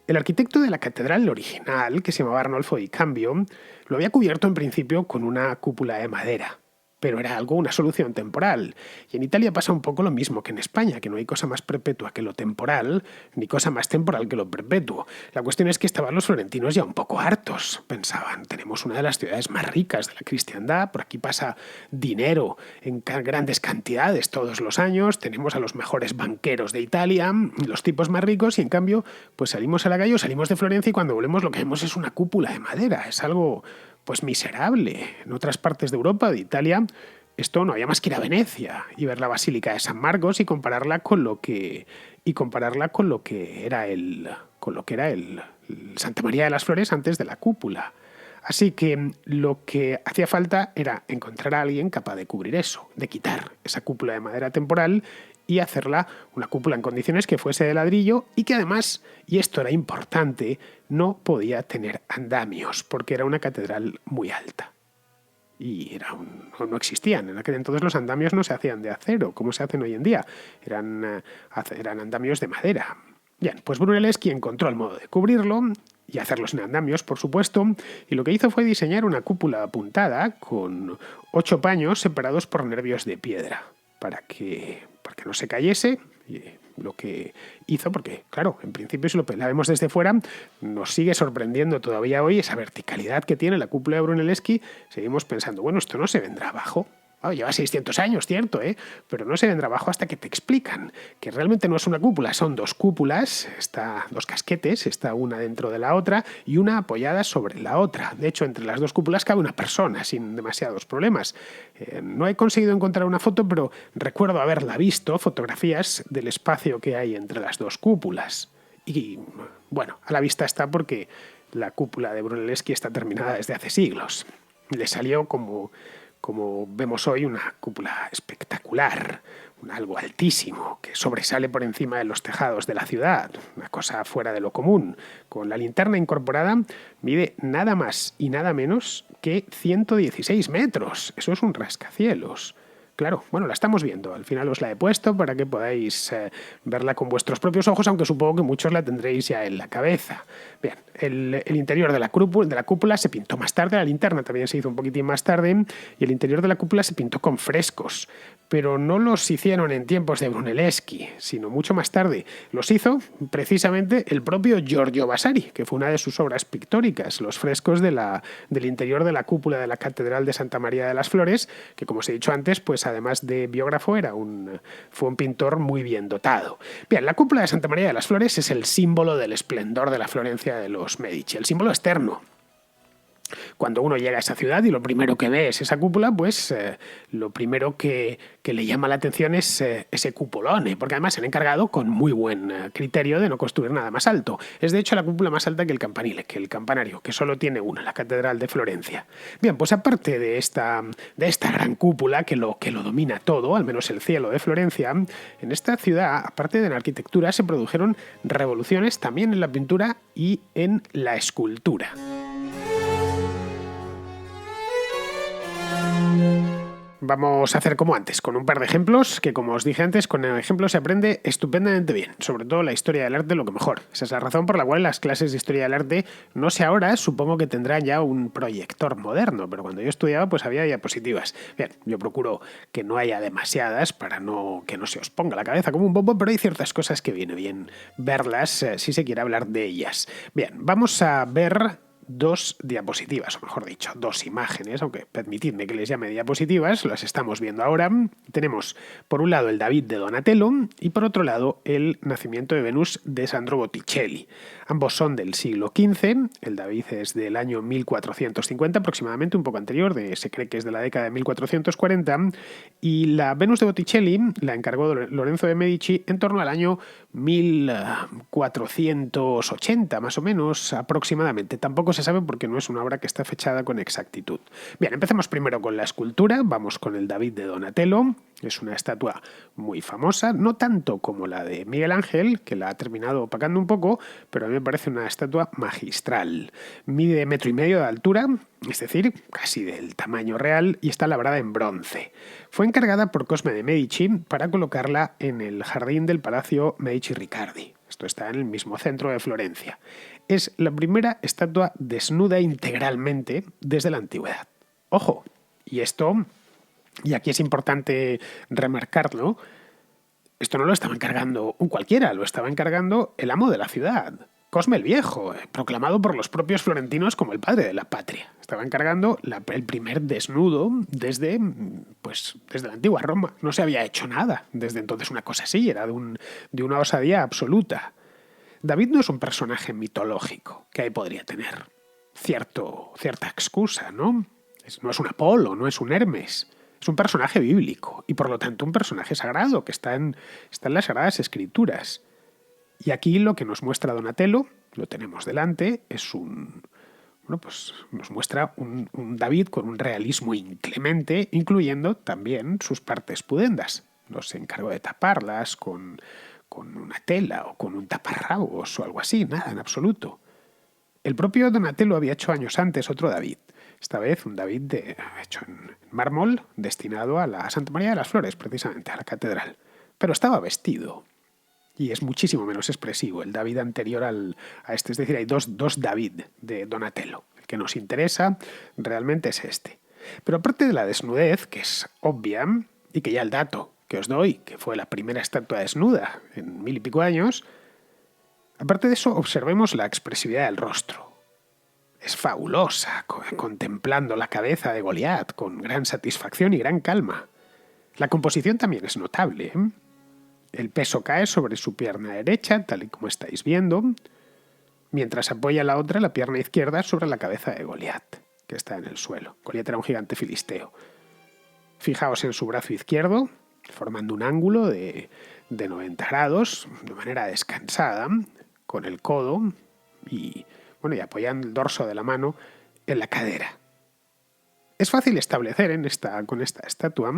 El arquitecto de la catedral original, que se llamaba Arnolfo di Cambio, lo había cubierto en principio con una cúpula de madera, pero era una solución temporal. Y en Italia pasa un poco lo mismo que en España, que no hay cosa más perpetua que lo temporal, ni cosa más temporal que lo perpetuo. La cuestión es que estaban los florentinos ya un poco hartos. Pensaban, tenemos una de las ciudades más ricas de la cristiandad, por aquí pasa dinero en grandes cantidades todos los años, tenemos a los mejores banqueros de Italia, los tipos más ricos, y en cambio pues salimos a la calle, salimos de Florencia y cuando volvemos lo que vemos es una cúpula de madera. Es algo pues miserable. En otras partes de Europa, de Italia, esto no había más que ir a Venecia y ver la Basílica de San Marcos y compararla con lo que era el Santa María de las Flores antes de la cúpula. Así que lo que hacía falta era encontrar a alguien capaz de cubrir eso, de quitar esa cúpula de madera temporal y hacerla una cúpula en condiciones que fuese de ladrillo y que además, y esto era importante, no podía tener andamios porque era una catedral muy alta. Y no existían. En aquel entonces los andamios no se hacían de acero, como se hacen hoy en día. Eran andamios de madera. Bien, pues Brunelleschi encontró el modo de cubrirlo y hacerlo sin andamios, por supuesto, y lo que hizo fue diseñar una cúpula apuntada con 8 paños separados por nervios de piedra para que no se cayese. Y lo que hizo, porque claro, en principio si la vemos desde fuera, nos sigue sorprendiendo todavía hoy esa verticalidad que tiene la cúpula de Brunelleschi. Seguimos pensando, bueno, esto no se vendrá abajo. Lleva 600 años, cierto, pero no se vendrá abajo hasta que te explican que realmente no es una cúpula, son 2 cúpulas, dos casquetes, está una dentro de la otra y una apoyada sobre la otra. De hecho, entre las 2 cúpulas cabe una persona sin demasiados problemas. No he conseguido encontrar una foto, pero recuerdo haberla visto, fotografías del espacio que hay entre las 2 cúpulas. Y bueno, a la vista está porque la cúpula de Brunelleschi está terminada desde hace siglos. Le salió como vemos hoy, una cúpula espectacular, algo altísimo, que sobresale por encima de los tejados de la ciudad, una cosa fuera de lo común. Con la linterna incorporada mide nada más y nada menos que 116 metros. Eso es un rascacielos. Claro, bueno, la estamos viendo. Al final os la he puesto para que podáis verla con vuestros propios ojos, aunque supongo que muchos la tendréis ya en la cabeza. Bien, el interior de la cúpula se pintó más tarde, la linterna también se hizo un poquitín más tarde, y el interior de la cúpula se pintó con frescos, pero no los hicieron en tiempos de Brunelleschi, sino mucho más tarde. Los hizo precisamente el propio Giorgio Vasari, que fue una de sus obras pictóricas, los frescos del interior de la cúpula de la Catedral de Santa María de las Flores, que como os he dicho antes, pues además de biógrafo fue un pintor muy bien dotado. Bien, la cúpula de Santa María de las Flores es el símbolo del esplendor de la Florencia de los Medici, el símbolo externo. Cuando uno llega a esa ciudad y lo primero que ve es esa cúpula, pues lo primero que le llama la atención es ese cupolone, porque además se han encargado con muy buen criterio de no construir nada más alto. Es de hecho la cúpula más alta que el campanile, que el campanario, que solo tiene una, la Catedral de Florencia. Bien, pues aparte de esta gran cúpula que lo domina todo, al menos el cielo de Florencia, en esta ciudad, aparte de la arquitectura, se produjeron revoluciones también en la pintura y en la escultura. Vamos a hacer como antes, con un par de ejemplos, que como os dije antes, con el ejemplo se aprende estupendamente bien, sobre todo la historia del arte lo que mejor. Esa es la razón por la cual las clases de historia del arte, no sé ahora, supongo que tendrán ya un proyector moderno, pero cuando yo estudiaba pues había diapositivas. Bien, yo procuro que no haya demasiadas para que no se os ponga la cabeza como un bombo, pero hay ciertas cosas que viene bien verlas si se quiere hablar de ellas. Bien, vamos a ver dos diapositivas, o mejor dicho, dos imágenes, aunque permitidme que les llame diapositivas, las estamos viendo ahora. Tenemos por un lado el David de Donatello y por otro lado el Nacimiento de Venus de Sandro Botticelli. Ambos son del siglo XV, el David es del año 1450 aproximadamente, un poco anterior, se cree que es de la década de 1440, y la Venus de Botticelli la encargó Lorenzo de Medici en torno al año 1480, más o menos, aproximadamente. Tampoco se sabe porque no es una obra que está fechada con exactitud. Bien, empecemos primero con la escultura. Vamos con el David de Donatello. Es una estatua muy famosa, no tanto como la de Miguel Ángel, que la ha terminado opacando un poco, pero a mí me parece una estatua magistral. Mide 1,5 metros de altura, es decir, casi del tamaño real, y está labrada en bronce. Fue encargada por Cosme de Medici para colocarla en el jardín del Palacio Medici Riccardi. Esto está en el mismo centro de Florencia. Es la primera estatua desnuda integralmente desde la antigüedad. ¡Ojo! Y aquí es importante remarcarlo, esto no lo estaba encargando un cualquiera, lo estaba encargando el amo de la ciudad, Cosme el Viejo, proclamado por los propios florentinos como el padre de la patria. Estaba encargando el primer desnudo desde la antigua Roma. No se había hecho nada desde entonces una cosa así, era de una osadía absoluta. David no es un personaje mitológico, que ahí podría tener cierta excusa, ¿no? No es un Apolo, no es un Hermes. Es un personaje bíblico y por lo tanto un personaje sagrado que está en las Sagradas Escrituras. Y aquí lo que nos muestra Donatello, lo tenemos delante, nos muestra un David con un realismo inclemente, incluyendo también sus partes pudendas. No se encargó de taparlas con una tela o con un taparrabos o algo así, nada en absoluto. El propio Donatello había hecho años antes otro David. Esta vez un David hecho en mármol, destinado a la Santa María de las Flores, precisamente, a la catedral. Pero estaba vestido. Y es muchísimo menos expresivo el David anterior a este. Es decir, hay dos David de Donatello. El que nos interesa realmente es este. Pero aparte de la desnudez, que es obvia, y que ya el dato que os doy, que fue la primera estatua desnuda en 1000 y pico años, aparte de eso, observemos la expresividad del rostro. Es fabulosa, contemplando la cabeza de Goliat con gran satisfacción y gran calma. La composición también es notable, ¿eh? El peso cae sobre su pierna derecha, tal y como estáis viendo, mientras apoya la pierna izquierda, sobre la cabeza de Goliat, que está en el suelo. Goliat era un gigante filisteo. Fijaos en su brazo izquierdo, formando un ángulo de 90 grados, de manera descansada, con el codo y apoyando el dorso de la mano en la cadera. Es fácil establecer con esta estatua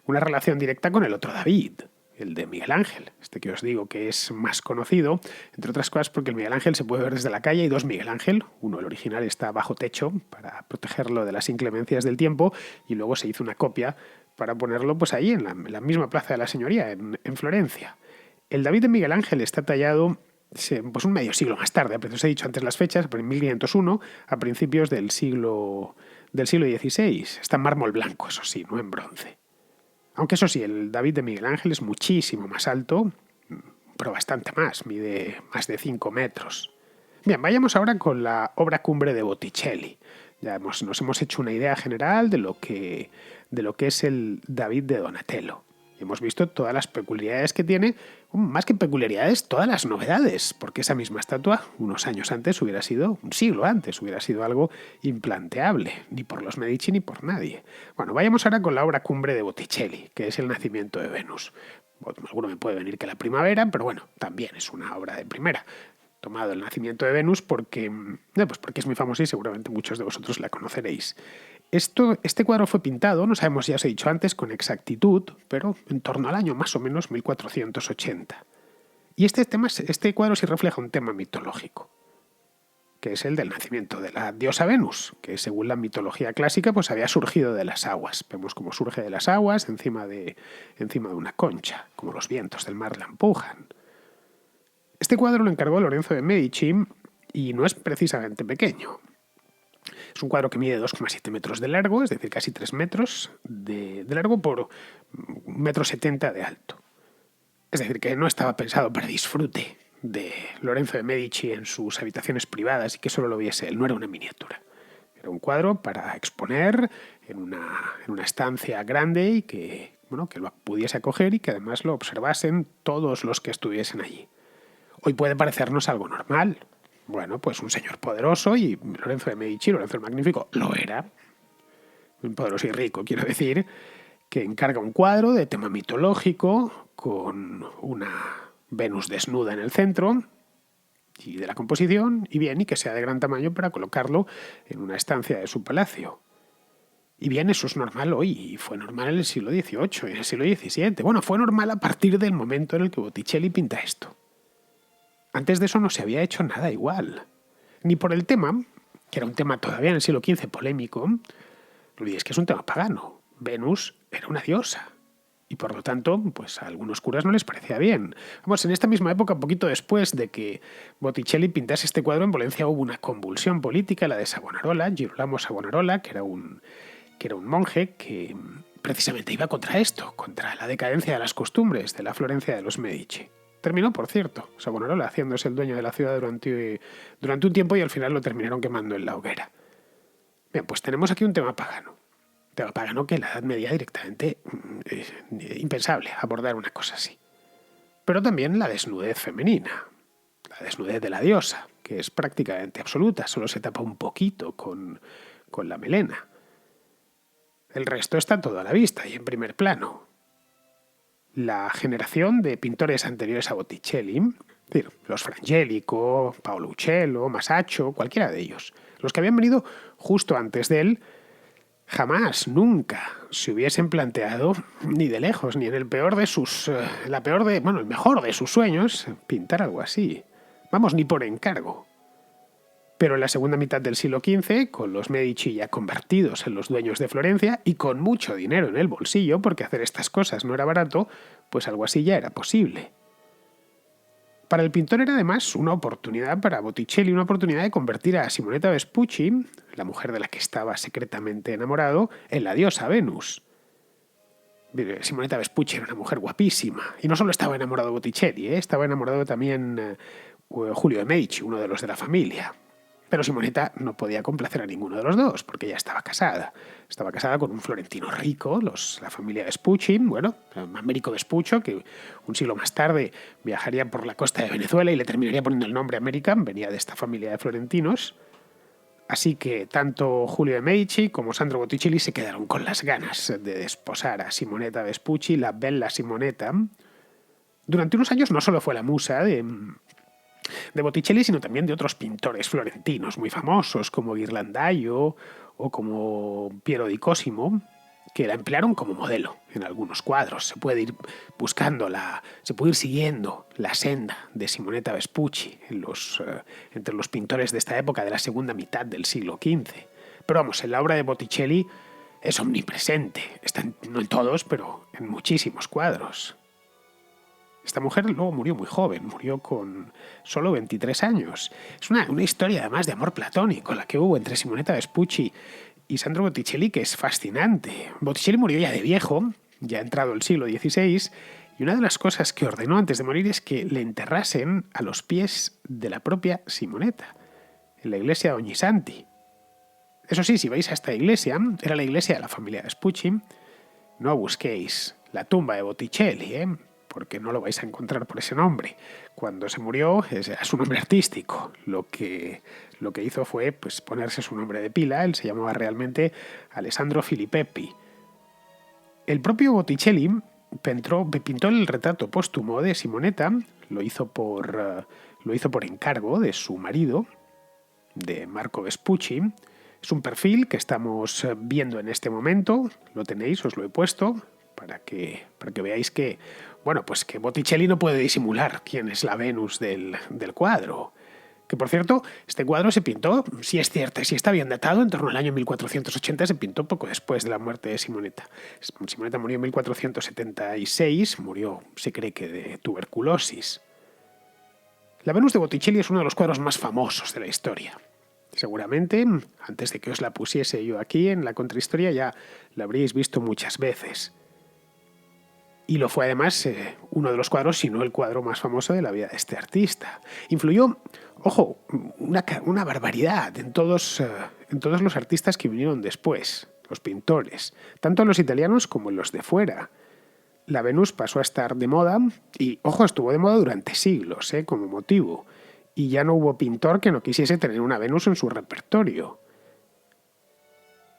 una relación directa con el otro David, el de Miguel Ángel, que os digo que es más conocido, entre otras cosas porque el Miguel Ángel se puede ver desde la calle. Hay dos Miguel Ángel, uno, el original, está bajo techo para protegerlo de las inclemencias del tiempo, y luego se hizo una copia para ponerlo pues ahí en la misma Plaza de la Señoría, en Florencia. El David de Miguel Ángel está tallado pues un medio siglo más tarde, os he dicho antes las fechas, pero en 1501, a principios del siglo XVI. Está en mármol blanco, eso sí, no en bronce. Aunque eso sí, el David de Miguel Ángel es muchísimo más alto, pero bastante más, mide más de 5 metros. Bien, vayamos ahora con la obra cumbre de Botticelli. Ya nos hemos hecho una idea general de lo que es el David de Donatello. Y hemos visto todas las peculiaridades que tiene, más que peculiaridades, todas las novedades, porque esa misma estatua, unos años antes, un siglo antes, hubiera sido algo implanteable, ni por los Medici ni por nadie. Bueno, vayamos ahora con la obra cumbre de Botticelli, que es El nacimiento de Venus. Alguno me puede venir que La primavera, pero bueno, también es una obra de primera. Tomado El nacimiento de Venus porque es muy famosa y seguramente muchos de vosotros la conoceréis. Este cuadro fue pintado, no sabemos, ya os he dicho antes, con exactitud, pero en torno al año más o menos 1480. Y este cuadro sí refleja un tema mitológico, que es el del nacimiento de la diosa Venus, que según la mitología clásica pues había surgido de las aguas. Vemos cómo surge de las aguas encima de una concha, como los vientos del mar la empujan. Este cuadro lo encargó Lorenzo de Medici y no es precisamente pequeño. Es un cuadro que mide 2,7 metros de largo, es decir, casi 3 metros de largo por 1,70 m de alto. Es decir, que no estaba pensado para disfrute de Lorenzo de Medici en sus habitaciones privadas y que solo lo viese él, no era una miniatura. Era un cuadro para exponer en una estancia grande y que lo pudiese acoger y que además lo observasen todos los que estuviesen allí. Hoy puede parecernos algo normal. Bueno, pues un señor poderoso, y Lorenzo de Medici, Lorenzo el Magnífico, lo era. Un poderoso y rico, quiero decir, que encarga un cuadro de tema mitológico con una Venus desnuda en el centro y de la composición, y que sea de gran tamaño para colocarlo en una estancia de su palacio. Y bien, eso es normal hoy, y fue normal en el siglo XVIII, en el siglo XVII. Bueno, fue normal a partir del momento en el que Botticelli pinta esto. Antes de eso no se había hecho nada igual. Ni por el tema, que era un tema todavía en el siglo XV polémico, no olvidéis que es un tema pagano. Venus era una diosa. Y por lo tanto, pues a algunos curas no les parecía bien. Vamos, en esta misma época, un poquito después de que Botticelli pintase este cuadro, en Valencia hubo una convulsión política, la de Savonarola, Girolamo Savonarola, que era un monje que precisamente iba contra esto, contra la decadencia de las costumbres de la Florencia de los Medici. Terminó, por cierto, Savonarola haciéndose el dueño de la ciudad durante un tiempo y al final lo terminaron quemando en la hoguera. Bien, pues tenemos aquí un tema pagano. Tema pagano que en la Edad Media directamente impensable abordar una cosa así. Pero también la desnudez femenina, la desnudez de la diosa, que es prácticamente absoluta, solo se tapa un poquito con la melena. El resto está todo a la vista y en primer plano. La generación de pintores anteriores a Botticelli, es decir, los Frangelico, Paolo Uccello, Masaccio, cualquiera de ellos, los que habían venido justo antes de él, jamás, nunca se hubiesen planteado, ni de lejos, ni en el mejor de sus sueños, pintar algo así. Vamos, ni por encargo. Pero en la segunda mitad del siglo XV, con los Medici ya convertidos en los dueños de Florencia y con mucho dinero en el bolsillo, porque hacer estas cosas no era barato, pues algo así ya era posible. Para el pintor era además una oportunidad, para Botticelli, una oportunidad de convertir a Simonetta Vespucci, la mujer de la que estaba secretamente enamorado, en la diosa Venus. Simonetta Vespucci era una mujer guapísima, y no solo estaba enamorado de Botticelli, estaba enamorado también Julio de Medici, uno de los de la familia. Pero Simonetta no podía complacer a ninguno de los dos, porque ya estaba casada. Estaba casada con un florentino rico, la familia Vespucci, Américo Vespuccio, que un siglo más tarde viajaría por la costa de Venezuela y le terminaría poniendo el nombre American, venía de esta familia de florentinos. Así que tanto Julio de Medici como Sandro Botticelli se quedaron con las ganas de desposar a Simonetta Vespucci, la Bella Simonetta. Durante unos años no solo fue la musa de Botticelli, sino también de otros pintores florentinos muy famosos como Ghirlandaio o como Piero di Cosimo, que la emplearon como modelo en algunos cuadros. Se puede ir siguiendo la senda de Simonetta Vespucci entre los pintores de esta época, de la segunda mitad del siglo XV. Pero vamos, en la obra de Botticelli es omnipresente, está no en todos, pero en muchísimos cuadros. Esta mujer luego murió muy joven, murió con solo 23 años. Es una historia además de amor platónico la que hubo entre Simonetta Vespucci y Sandro Botticelli, que es fascinante. Botticelli murió ya de viejo, ya entrado el siglo XVI, y una de las cosas que ordenó antes de morir es que le enterrasen a los pies de la propia Simonetta, en la iglesia de Ognissanti. Eso sí, si vais a esta iglesia, era la iglesia de la familia Vespucci, no busquéis la tumba de Botticelli, porque no lo vais a encontrar por ese nombre. Cuando se murió era su nombre artístico. Lo que hizo fue pues, ponerse su nombre de pila. Él se llamaba realmente Alessandro Filippeppi. El propio Botticelli pintó el retrato póstumo de Simonetta, lo hizo por encargo de su marido, de Marco Vespucci. Es un perfil que estamos viendo en este momento, lo tenéis, os lo he puesto, para que veáis que, bueno, pues que Botticelli no puede disimular quién es la Venus del cuadro. Que, por cierto, este cuadro se pintó, si es cierto, si está bien datado, en torno al año 1480, se pintó poco después de la muerte de Simonetta. Simonetta murió en 1476, murió, se cree que de tuberculosis. La Venus de Botticelli es uno de los cuadros más famosos de la historia. Seguramente, antes de que os la pusiese yo aquí en la contrahistoria, ya la habríais visto muchas veces. Y lo fue además uno de los cuadros, si no el cuadro más famoso de la vida de este artista. Influyó, ojo, una barbaridad en todos los artistas que vinieron después, los pintores, tanto en los italianos como en los de fuera. La Venus pasó a estar de moda y, ojo, estuvo de moda durante siglos, como motivo. Y ya no hubo pintor que no quisiese tener una Venus en su repertorio.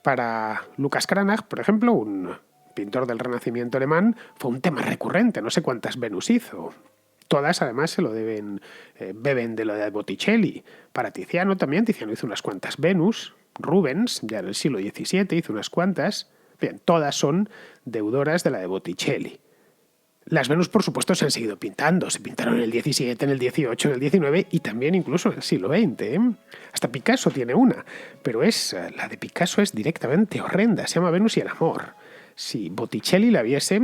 Para Lucas Cranach, por ejemplo, un pintor del Renacimiento alemán, fue un tema recurrente, no sé cuántas Venus hizo. Todas, además, se lo beben de lo de Botticelli. Para Tiziano también, Tiziano hizo unas cuantas Venus. Rubens, ya en el siglo XVII, hizo unas cuantas. Bien, todas son deudoras de la de Botticelli. Las Venus, por supuesto, se han seguido pintando. Se pintaron en el XVII, en el XVIII, en el XIX y también incluso en el siglo XX. Hasta Picasso tiene una, pero la de Picasso es directamente horrenda. Se llama Venus y el amor. Si Botticelli la viese,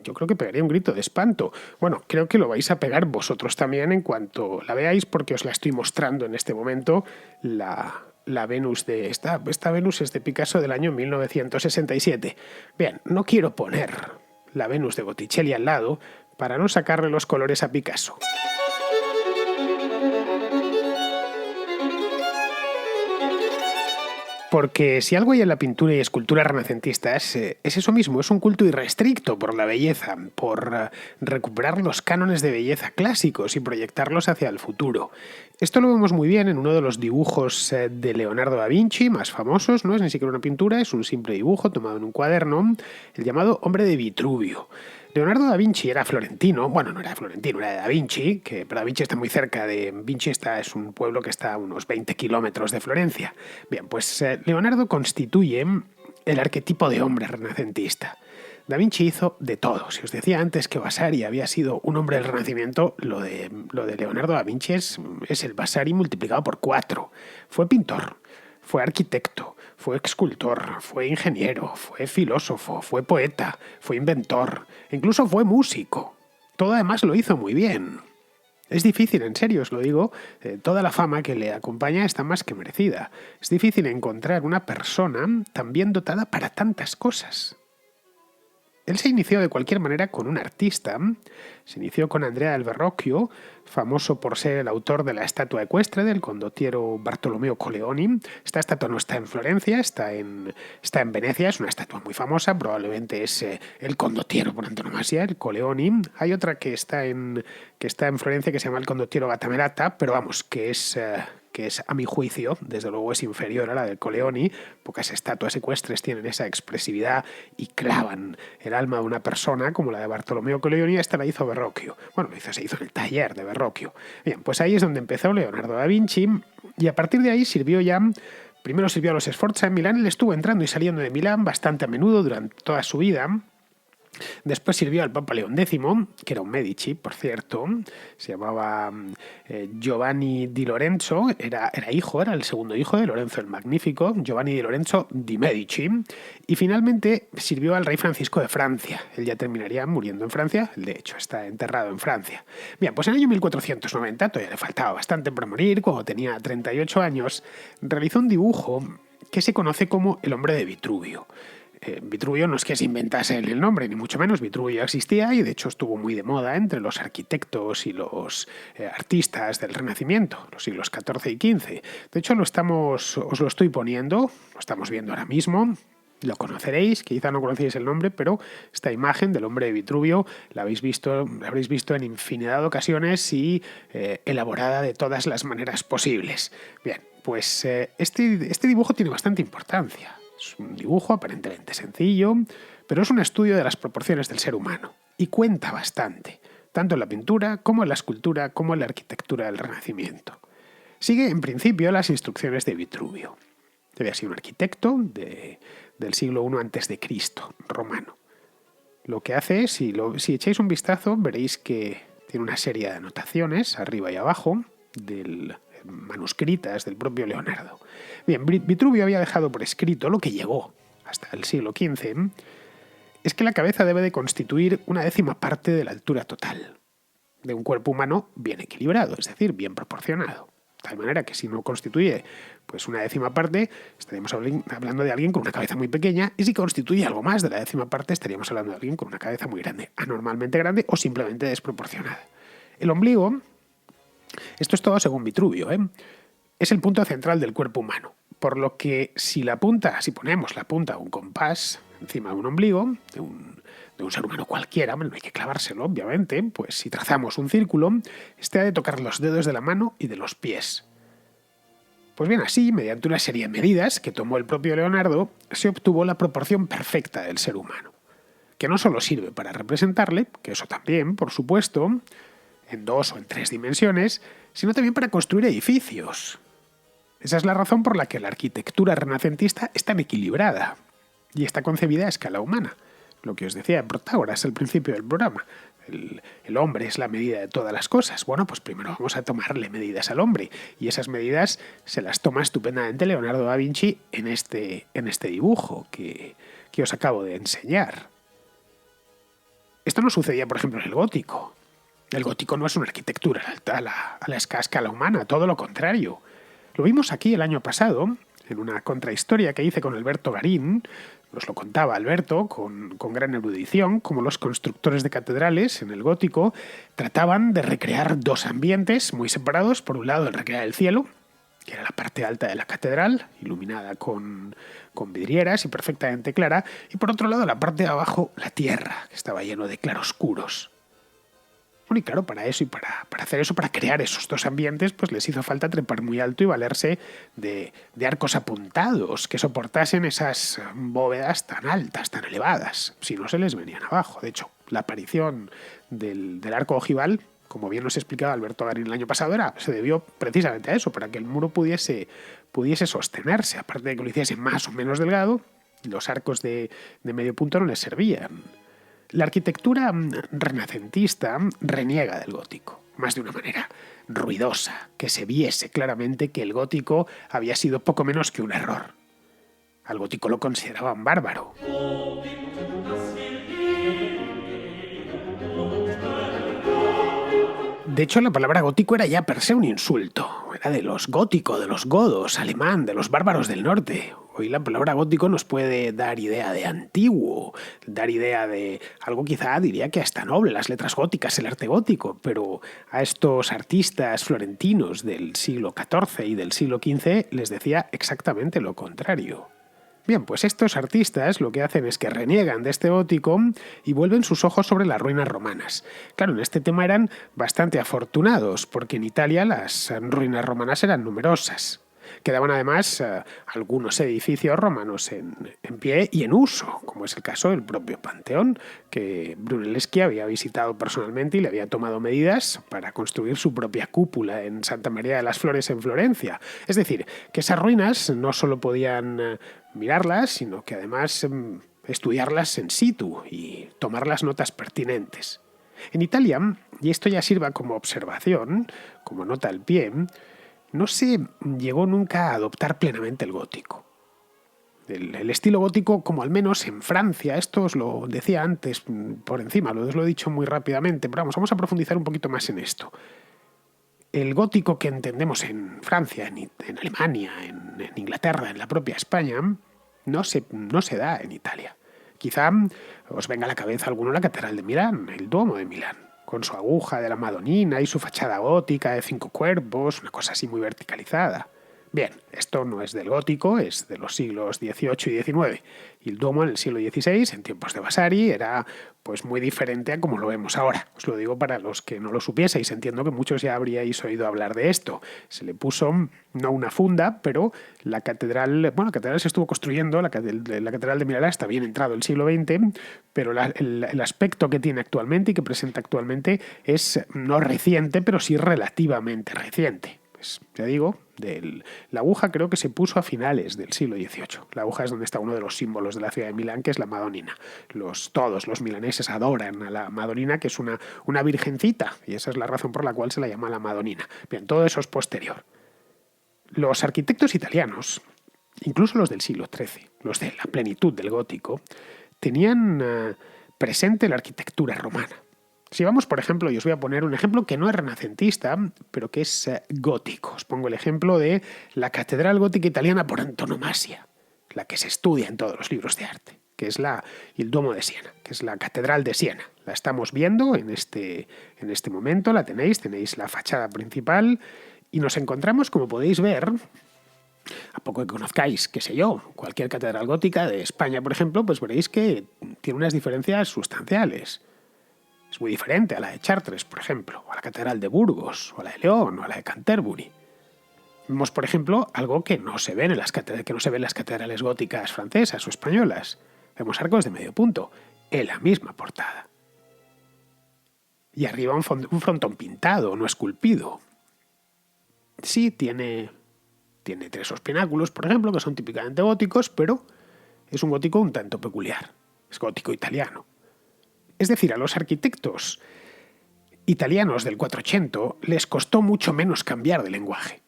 yo creo que pegaría un grito de espanto. Bueno, creo que lo vais a pegar vosotros también en cuanto la veáis, porque os la estoy mostrando en este momento. La Venus de esta Venus es de Picasso del año 1967. Bien, no quiero poner la Venus de Botticelli al lado para no sacarle los colores a Picasso. Porque si algo hay en la pintura y escultura renacentistas, es eso mismo, es un culto irrestricto por la belleza, por recuperar los cánones de belleza clásicos y proyectarlos hacia el futuro. Esto lo vemos muy bien en uno de los dibujos de Leonardo da Vinci más famosos, no es ni siquiera una pintura, es un simple dibujo tomado en un cuaderno, el llamado Hombre de Vitruvio. Leonardo da Vinci era florentino, bueno, no era florentino, era de Da Vinci, pero Da Vinci está muy cerca de Vinci, es un pueblo que está a unos 20 kilómetros de Florencia. Bien, pues Leonardo constituye el arquetipo de hombre renacentista. Da Vinci hizo de todo. Si os decía antes que Vasari había sido un hombre del Renacimiento, lo de Leonardo da Vinci es el Vasari multiplicado por 4. Fue pintor, fue arquitecto, fue escultor, fue ingeniero, fue filósofo, fue poeta, fue inventor, incluso fue músico. Todo además lo hizo muy bien. Es difícil, en serio os lo digo, toda la fama que le acompaña está más que merecida. Es difícil encontrar una persona tan bien dotada para tantas cosas. Él se inició de cualquier manera con un artista. Se inició con Andrea del Verrocchio, famoso por ser el autor de la estatua ecuestre del condottiero Bartolomeo Coleoni. Esta estatua no está en Florencia, está en Venecia, es una estatua muy famosa, probablemente es el condottiero por antonomasia, el Coleoni. Hay otra que está en Florencia que se llama el condottiero Gattamelata, pero vamos, que es a mi juicio, desde luego es inferior a la del Coleoni. Pocas estatuas ecuestres tienen esa expresividad y clavan el alma de una persona como la de Bartolomeo Coleoni. Esta la hizo Verrocchio. Bueno, se hizo en el taller de Verrocchio. Bien, pues ahí es donde empezó Leonardo da Vinci y a partir de ahí primero sirvió a los Sforza en Milán. Él estuvo entrando y saliendo de Milán bastante a menudo durante toda su vida. Después sirvió al Papa León X, que era un Medici, por cierto, se llamaba Giovanni di Lorenzo, era el segundo hijo de Lorenzo el Magnífico, Giovanni di Lorenzo di Medici, y finalmente sirvió al rey Francisco de Francia. Él ya terminaría muriendo en Francia, de hecho está enterrado en Francia. Bien, pues en el año 1490, todavía le faltaba bastante por morir, cuando tenía 38 años, realizó un dibujo que se conoce como el Hombre de Vitruvio. Vitruvio no es que se inventase el nombre, ni mucho menos. Vitruvio ya existía y de hecho estuvo muy de moda entre los arquitectos y los artistas del Renacimiento, los siglos XIV y XV. De hecho os lo estoy poniendo, lo estamos viendo ahora mismo. Lo conoceréis, quizá no conocéis el nombre, pero esta imagen del hombre de Vitruvio la habréis visto en infinidad de ocasiones y elaborada de todas las maneras posibles. Bien, pues este dibujo tiene bastante importancia. Es un dibujo aparentemente sencillo, pero es un estudio de las proporciones del ser humano y cuenta bastante, tanto en la pintura como en la escultura como en la arquitectura del Renacimiento. Sigue en principio las instrucciones de Vitruvio. Debe ser un arquitecto del siglo I a.C., romano. Lo que hace es, si echáis un vistazo, veréis que tiene una serie de anotaciones arriba y abajo manuscritas del propio Leonardo. Bien, Vitruvio había dejado por escrito lo que llegó hasta el siglo XV, es que la cabeza debe de constituir una décima parte de la altura total de un cuerpo humano bien equilibrado, es decir, bien proporcionado. De tal manera que si no constituye pues una décima parte, estaríamos hablando de alguien con una cabeza muy pequeña, y si constituye algo más de la décima parte, estaríamos hablando de alguien con una cabeza muy grande, anormalmente grande o simplemente desproporcionada. El ombligo, esto es todo según Vitruvio, es el punto central del cuerpo humano, por lo que si ponemos la punta de un compás encima de un ombligo, de un ser humano cualquiera, no hay que clavárselo, obviamente, pues si trazamos un círculo, este ha de tocar los dedos de la mano y de los pies. Pues bien, así, mediante una serie de medidas que tomó el propio Leonardo, se obtuvo la proporción perfecta del ser humano, que no solo sirve para representarle, que eso también, por supuesto, en 2 o en 3 dimensiones, sino también para construir edificios. Esa es la razón por la que la arquitectura renacentista es tan equilibrada y está concebida a escala humana. Lo que os decía en Protágoras al principio del programa. El hombre es la medida de todas las cosas. Bueno, pues primero vamos a tomarle medidas al hombre. Y esas medidas se las toma estupendamente Leonardo da Vinci en este dibujo que os acabo de enseñar. Esto no sucedía, por ejemplo, en el gótico. El gótico no es una arquitectura a la escala humana, todo lo contrario. Lo vimos aquí el año pasado, en una contrahistoria que hice con Alberto Garín. Nos lo contaba Alberto con gran erudición, como los constructores de catedrales en el gótico trataban de recrear 2 ambientes muy separados. Por un lado, el recrear el cielo, que era la parte alta de la catedral, iluminada con vidrieras y perfectamente clara, y por otro lado, la parte de abajo, la tierra, que estaba lleno de claroscuros. Bueno, y claro, para hacer eso, para crear esos 2 ambientes, pues les hizo falta trepar muy alto y valerse de arcos apuntados que soportasen esas bóvedas tan altas, tan elevadas. Si no, se les venían abajo. De hecho, la aparición del arco ojival, como bien nos explicaba Alberto Garín el año pasado, se debió precisamente a eso, para que el muro pudiese sostenerse. Aparte de que lo hiciese más o menos delgado, los arcos de medio punto no les servían. La arquitectura renacentista reniega del gótico, más de una manera ruidosa, que se viese claramente que el gótico había sido poco menos que un error. Al gótico lo consideraban bárbaro. De hecho, la palabra gótico era ya per se un insulto. Era de los góticos, de los godos, alemán, de los bárbaros del norte. Hoy la palabra gótico nos puede dar idea de antiguo, dar idea de algo quizá diría que hasta noble, las letras góticas, el arte gótico, pero a estos artistas florentinos del siglo XIV y del siglo XV les decía exactamente lo contrario. Bien, pues estos artistas lo que hacen es que reniegan de este gótico y vuelven sus ojos sobre las ruinas romanas. Claro, en este tema eran bastante afortunados, porque en Italia las ruinas romanas eran numerosas. Quedaban además algunos edificios romanos en pie y en uso, como es el caso del propio Panteón, que Brunelleschi había visitado personalmente y le había tomado medidas para construir su propia cúpula en Santa María de las Flores en Florencia. Es decir, que esas ruinas no solo podían mirarlas, sino que además estudiarlas in situ y tomar las notas pertinentes. En Italia, y esto ya sirva como observación, como nota al pie, no se llegó nunca a adoptar plenamente el gótico. El estilo gótico, como al menos en Francia, esto os lo decía antes por encima, os lo he dicho muy rápidamente, pero vamos a profundizar un poquito más en esto. El gótico que entendemos en Francia, en Alemania, en Inglaterra, en la propia España, no se da en Italia. Quizá os venga a la cabeza alguno la Catedral de Milán, el Duomo de Milán, con su aguja de la Madonina y su fachada gótica de 5 cuerpos, una cosa así muy verticalizada. Bien, esto no es del gótico, es de los siglos XVIII y XIX. Y el Duomo en el siglo XVI, en tiempos de Vasari, era pues muy diferente a como lo vemos ahora. Os lo digo para los que no lo supieseis. Entiendo que muchos ya habríais oído hablar de esto. Se le puso no una funda, pero la catedral se estuvo construyendo, la catedral de Milán está bien entrado el siglo XX, pero el aspecto que tiene actualmente y que presenta actualmente es no reciente, pero sí relativamente reciente. Pues, ya digo, la aguja creo que se puso a finales del siglo XVIII. La aguja es donde está uno de los símbolos de la ciudad de Milán, que es la Madonina. Todos los milaneses adoran a la Madonina, que es una virgencita, y esa es la razón por la cual se la llama la Madonina. Bien, todo eso es posterior. Los arquitectos italianos, incluso los del siglo XIII, los de la plenitud del gótico, tenían presente la arquitectura romana. Si vamos, por ejemplo, y os voy a poner un ejemplo que no es renacentista, pero que es gótico. Os pongo el ejemplo de la catedral gótica italiana por antonomasia, la que se estudia en todos los libros de arte, que es el Duomo de Siena, que es la catedral de Siena. La estamos viendo en este momento, la tenéis la fachada principal, y nos encontramos, como podéis ver, a poco que conozcáis, qué sé yo, cualquier catedral gótica de España, por ejemplo, pues veréis que tiene unas diferencias sustanciales. Es muy diferente a la de Chartres, por ejemplo, o a la Catedral de Burgos, o a la de León, o a la de Canterbury. Vemos, por ejemplo, algo que no se ve en las catedrales góticas francesas o españolas. Vemos arcos de medio punto, en la misma portada. Y arriba un frontón pintado, no esculpido. Sí, tiene 3 pináculos, por ejemplo, que son típicamente góticos, pero es un gótico un tanto peculiar. Es gótico italiano. Es decir, a los arquitectos italianos del 480 les costó mucho menos cambiar de lenguaje,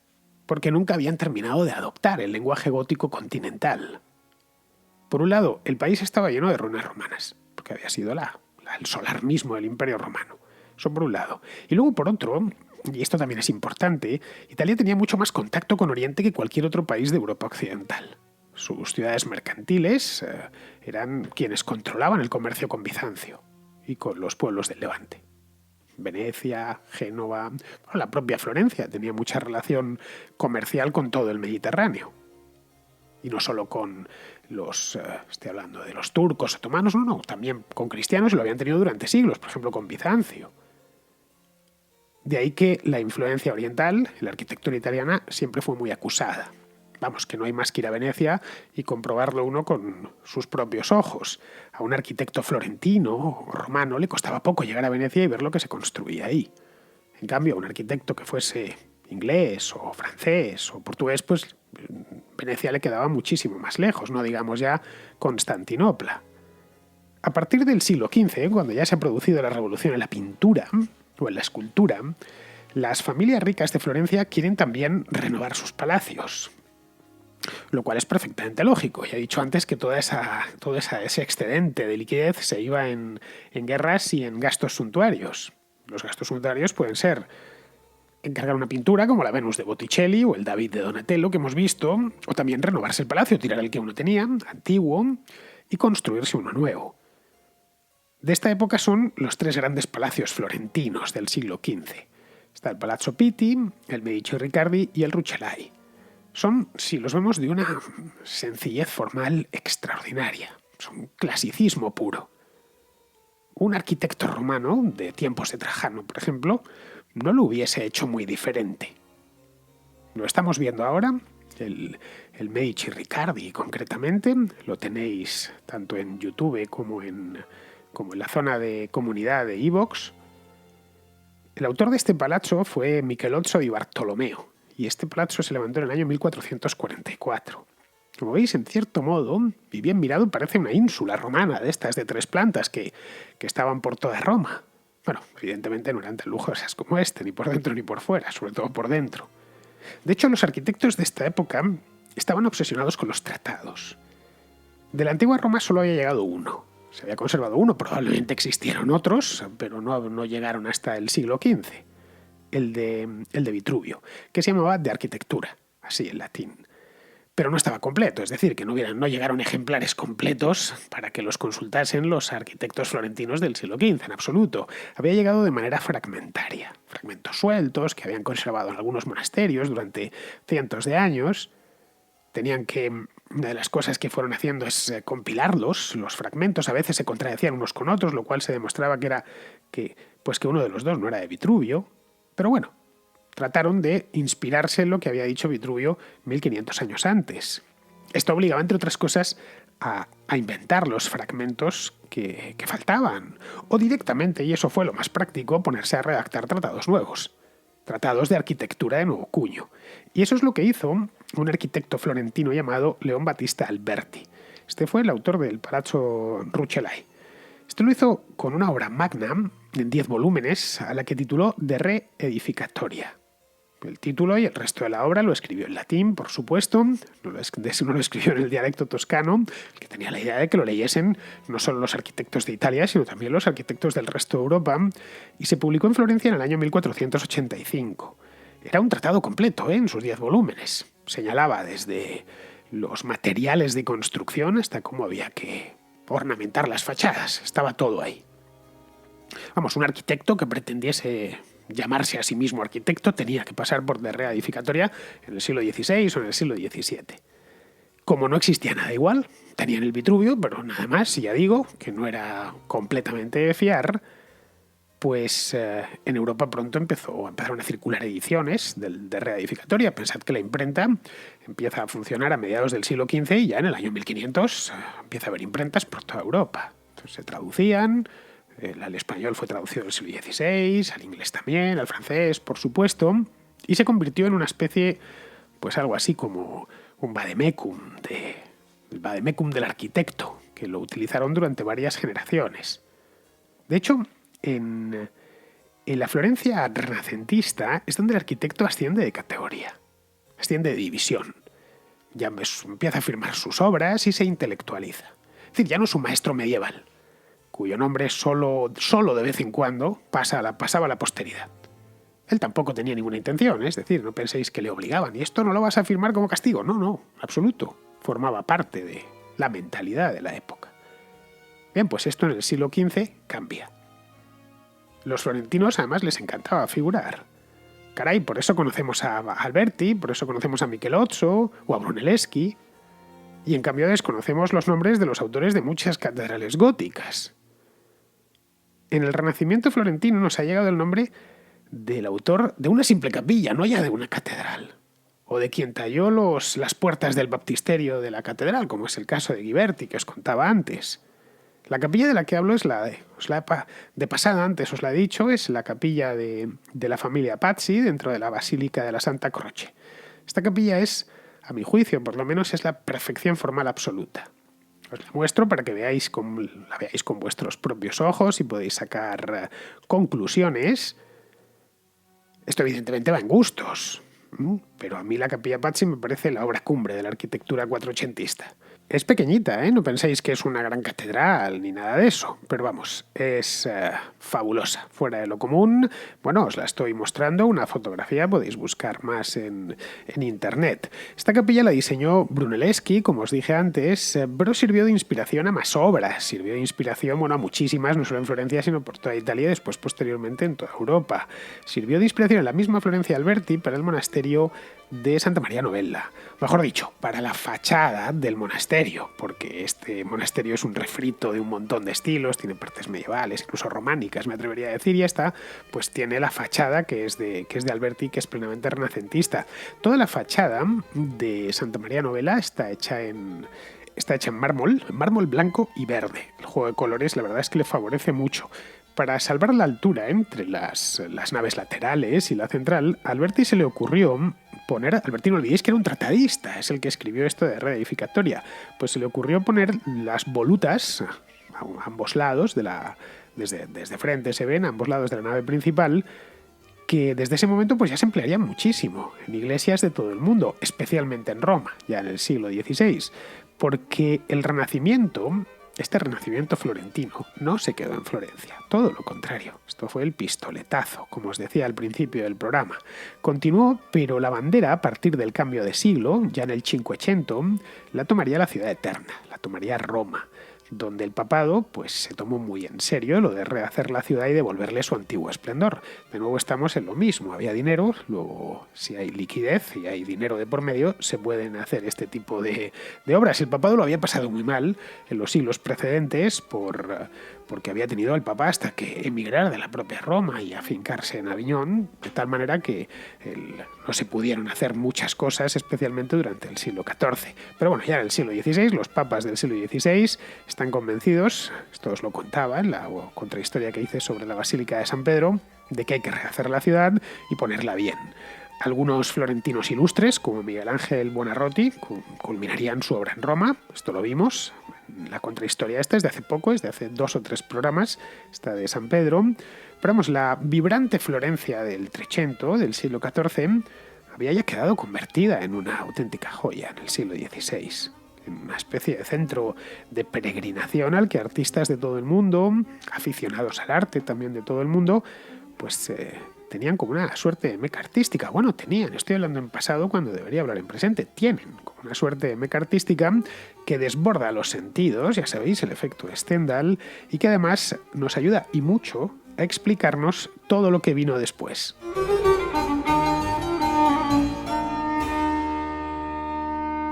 porque nunca habían terminado de adoptar el lenguaje gótico continental. Por un lado, el país estaba lleno de ruinas romanas, porque había sido el solar mismo del Imperio Romano. Eso por un lado. Y luego, por otro, y esto también es importante, Italia tenía mucho más contacto con Oriente que cualquier otro país de Europa occidental. Sus ciudades mercantiles eran quienes controlaban el comercio con Bizancio y con los pueblos del Levante. Venecia, Génova, la propia Florencia tenía mucha relación comercial con todo el Mediterráneo. Y no solo con estoy hablando de los turcos, otomanos, no, también con cristianos, y lo habían tenido durante siglos, por ejemplo con Bizancio. De ahí que la influencia oriental en la arquitectura italiana siempre fue muy acusada. Vamos, que no hay más que ir a Venecia y comprobarlo uno con sus propios ojos. A un arquitecto florentino o romano le costaba poco llegar a Venecia y ver lo que se construía ahí. En cambio, a un arquitecto que fuese inglés o francés o portugués, pues Venecia le quedaba muchísimo más lejos, no digamos ya Constantinopla. A partir del siglo XV, cuando ya se ha producido la revolución en la pintura o en la escultura, las familias ricas de Florencia quieren también renovar sus palacios. Lo cual es perfectamente lógico. Ya he dicho antes que todo ese excedente de liquidez se iba en guerras y en gastos suntuarios. Los gastos suntuarios pueden ser encargar una pintura como la Venus de Botticelli o el David de Donatello que hemos visto, o también renovarse el palacio, tirar el que uno tenía, antiguo, y construirse uno nuevo. De esta época son los 3 grandes palacios florentinos del siglo XV. Está el Palazzo Pitti, el Medici Riccardi y el Rucellai. Son, si los vemos, de una sencillez formal extraordinaria. Son clasicismo puro. Un arquitecto romano, de tiempos de Trajano, por ejemplo, no lo hubiese hecho muy diferente. Lo estamos viendo ahora, el Medici Riccardi concretamente, lo tenéis tanto en YouTube como en la zona de comunidad de iVoox. El autor de este palazzo fue Michelozzo di Bartolomeo, y este palazzo se levantó en el año 1444. Como veis, en cierto modo, y bien mirado, parece una ínsula romana de estas de 3 plantas que estaban por toda Roma. Bueno, evidentemente no eran tan lujosas como este, ni por dentro ni por fuera, sobre todo por dentro. De hecho, los arquitectos de esta época estaban obsesionados con los tratados. De la antigua Roma solo había llegado uno. Se había conservado uno, probablemente existieron otros, pero no llegaron hasta el siglo XV. El de Vitruvio, que se llamaba De Arquitectura, así en latín. pero no estaba completo, es decir, que no llegaron ejemplares completos para que los consultasen los arquitectos florentinos del siglo XV, en absoluto. Había llegado de manera fragmentaria, fragmentos sueltos que habían conservado en algunos monasterios durante cientos de años. Una de las cosas que fueron haciendo es compilarlos, los fragmentos a veces se contradecían unos con otros, lo cual se demostraba que uno de los dos no era de Vitruvio, pero bueno, trataron de inspirarse en lo que había dicho Vitruvio 1500 años antes. Esto obligaba, entre otras cosas, a inventar los fragmentos que faltaban, o directamente, y eso fue lo más práctico, ponerse a redactar tratados nuevos, tratados de arquitectura de nuevo cuño. Y eso es lo que hizo un arquitecto florentino llamado León Battista Alberti. Este fue el autor del Palazzo Rucellai. Este lo hizo con una obra magna en 10 volúmenes a la que tituló De Re Edificatoria. El título y el resto de la obra lo escribió en latín, por supuesto, no lo escribió en el dialecto toscano, que tenía la idea de que lo leyesen no solo los arquitectos de Italia, sino también los arquitectos del resto de Europa, y se publicó en Florencia en el año 1485. Era un tratado completo, en sus 10 volúmenes. Señalaba desde los materiales de construcción hasta cómo había que ornamentar las fachadas. Estaba todo ahí. Vamos, un arquitecto que pretendiese llamarse a sí mismo arquitecto tenía que pasar por De Re Edificatoria en el siglo XVI o en el siglo XVII. Como no existía nada igual, tenían el Vitruvio, pero nada más, y ya digo, que no era completamente de fiar, pues en Europa pronto empezaron a circular ediciones del De Re Edificatoria. Pensad que la imprenta empieza a funcionar a mediados del siglo XV y ya en el año 1500 empieza a haber imprentas por toda Europa. Entonces, se traducían. Al español fue traducido en el siglo XVI, al inglés también, al francés, por supuesto, y se convirtió en una especie, pues algo así como un vademecum, el vademecum del arquitecto, que lo utilizaron durante varias generaciones. De hecho, en la Florencia renacentista es donde el arquitecto asciende de categoría, asciende de división. Ya empieza a firmar sus obras y se intelectualiza. Es decir, ya no es un maestro medieval, cuyo nombre solo de vez en cuando pasaba a la posteridad. Él tampoco tenía ninguna intención, es decir, no penséis que le obligaban. Y esto no lo vas a firmar como castigo. No, absoluto. Formaba parte de la mentalidad de la época. Bien, pues esto en el siglo XV cambia. Los florentinos además les encantaba figurar. Caray, por eso conocemos a Alberti, por eso conocemos a Michelozzo o a Brunelleschi. Y en cambio desconocemos los nombres de los autores de muchas catedrales góticas. En el Renacimiento florentino nos ha llegado el nombre del autor de una simple capilla, no ya de una catedral, o de quien talló las puertas del baptisterio de la catedral, como es el caso de Ghiberti, que os contaba antes. La capilla de la que hablo es de pasada antes os la he dicho, es la capilla de la familia Pazzi dentro de la Basílica de la Santa Croce. Esta capilla es, a mi juicio, por lo menos es la perfección formal absoluta. Os la muestro para que la veáis con vuestros propios ojos y podéis sacar conclusiones. Esto evidentemente va en gustos, pero a mí la Capilla Pazzi me parece la obra cumbre de la arquitectura cuatrocentista. Es pequeñita, no penséis que es una gran catedral ni nada de eso, pero vamos, es fabulosa, fuera de lo común. Bueno, os la estoy mostrando, una fotografía, podéis buscar más en internet. Esta capilla la diseñó Brunelleschi, como os dije antes, pero sirvió de inspiración a más obras, sirvió de inspiración, a muchísimas, no solo en Florencia, sino por toda Italia y después posteriormente en toda Europa. Sirvió de inspiración en la misma Florencia Alberti para el monasterio de Santa María Novella, mejor dicho, para la fachada del monasterio, porque este monasterio es un refrito de un montón de estilos, tiene partes medievales, incluso románicas, me atrevería a decir, y esta pues tiene la fachada que es de Alberti, que es plenamente renacentista. Toda la fachada de Santa María Novella está hecha en mármol blanco y verde. El juego de colores la verdad es que le favorece mucho. Para salvar la altura entre las naves laterales y la central, a Alberti se le ocurrió Alberti, no olvidéis que era un tratadista, es el que escribió esto de Re Edificatoria, pues se le ocurrió poner las volutas a ambos lados, desde frente se ven, a ambos lados de la nave principal, que desde ese momento pues ya se emplearían muchísimo en iglesias de todo el mundo, especialmente en Roma, ya en el siglo XVI, porque el Renacimiento este renacimiento florentino no se quedó en Florencia, todo lo contrario. Esto fue el pistoletazo, como os decía al principio del programa. Continuó, pero la bandera, a partir del cambio de siglo, ya en el Cinquecento, la tomaría la ciudad eterna, la tomaría Roma, donde el papado pues se tomó muy en serio lo de rehacer la ciudad y devolverle su antiguo esplendor. De nuevo estamos en lo mismo, había dinero, luego si hay liquidez y hay dinero de por medio, se pueden hacer este tipo de obras. El papado lo había pasado muy mal en los siglos precedentes porque había tenido al papa hasta que emigrar de la propia Roma y afincarse en Aviñón, de tal manera que no se pudieron hacer muchas cosas, especialmente durante el siglo XIV. Pero bueno, ya en el siglo XVI, los papas del siglo XVI están convencidos, esto os lo contaba en la contrahistoria que hice sobre la Basílica de San Pedro, de que hay que rehacer la ciudad y ponerla bien. Algunos florentinos ilustres, como Miguel Ángel Buonarroti, culminarían su obra en Roma, esto lo vimos. La contrahistoria esta es de hace poco, es de hace 2 o 3 programas, esta de San Pedro. Pero vamos, la vibrante Florencia del Trecento, del siglo XIV, había ya quedado convertida en una auténtica joya en el siglo XVI. Una especie de centro de peregrinación al que artistas de todo el mundo, aficionados al arte también de todo el mundo, pues tenían como una suerte de meca artística. Bueno, tenían, estoy hablando en pasado cuando debería hablar en presente. Tienen como una suerte de meca artística que desborda los sentidos, ya sabéis, el efecto Stendhal, y que además nos ayuda y mucho a explicarnos todo lo que vino después.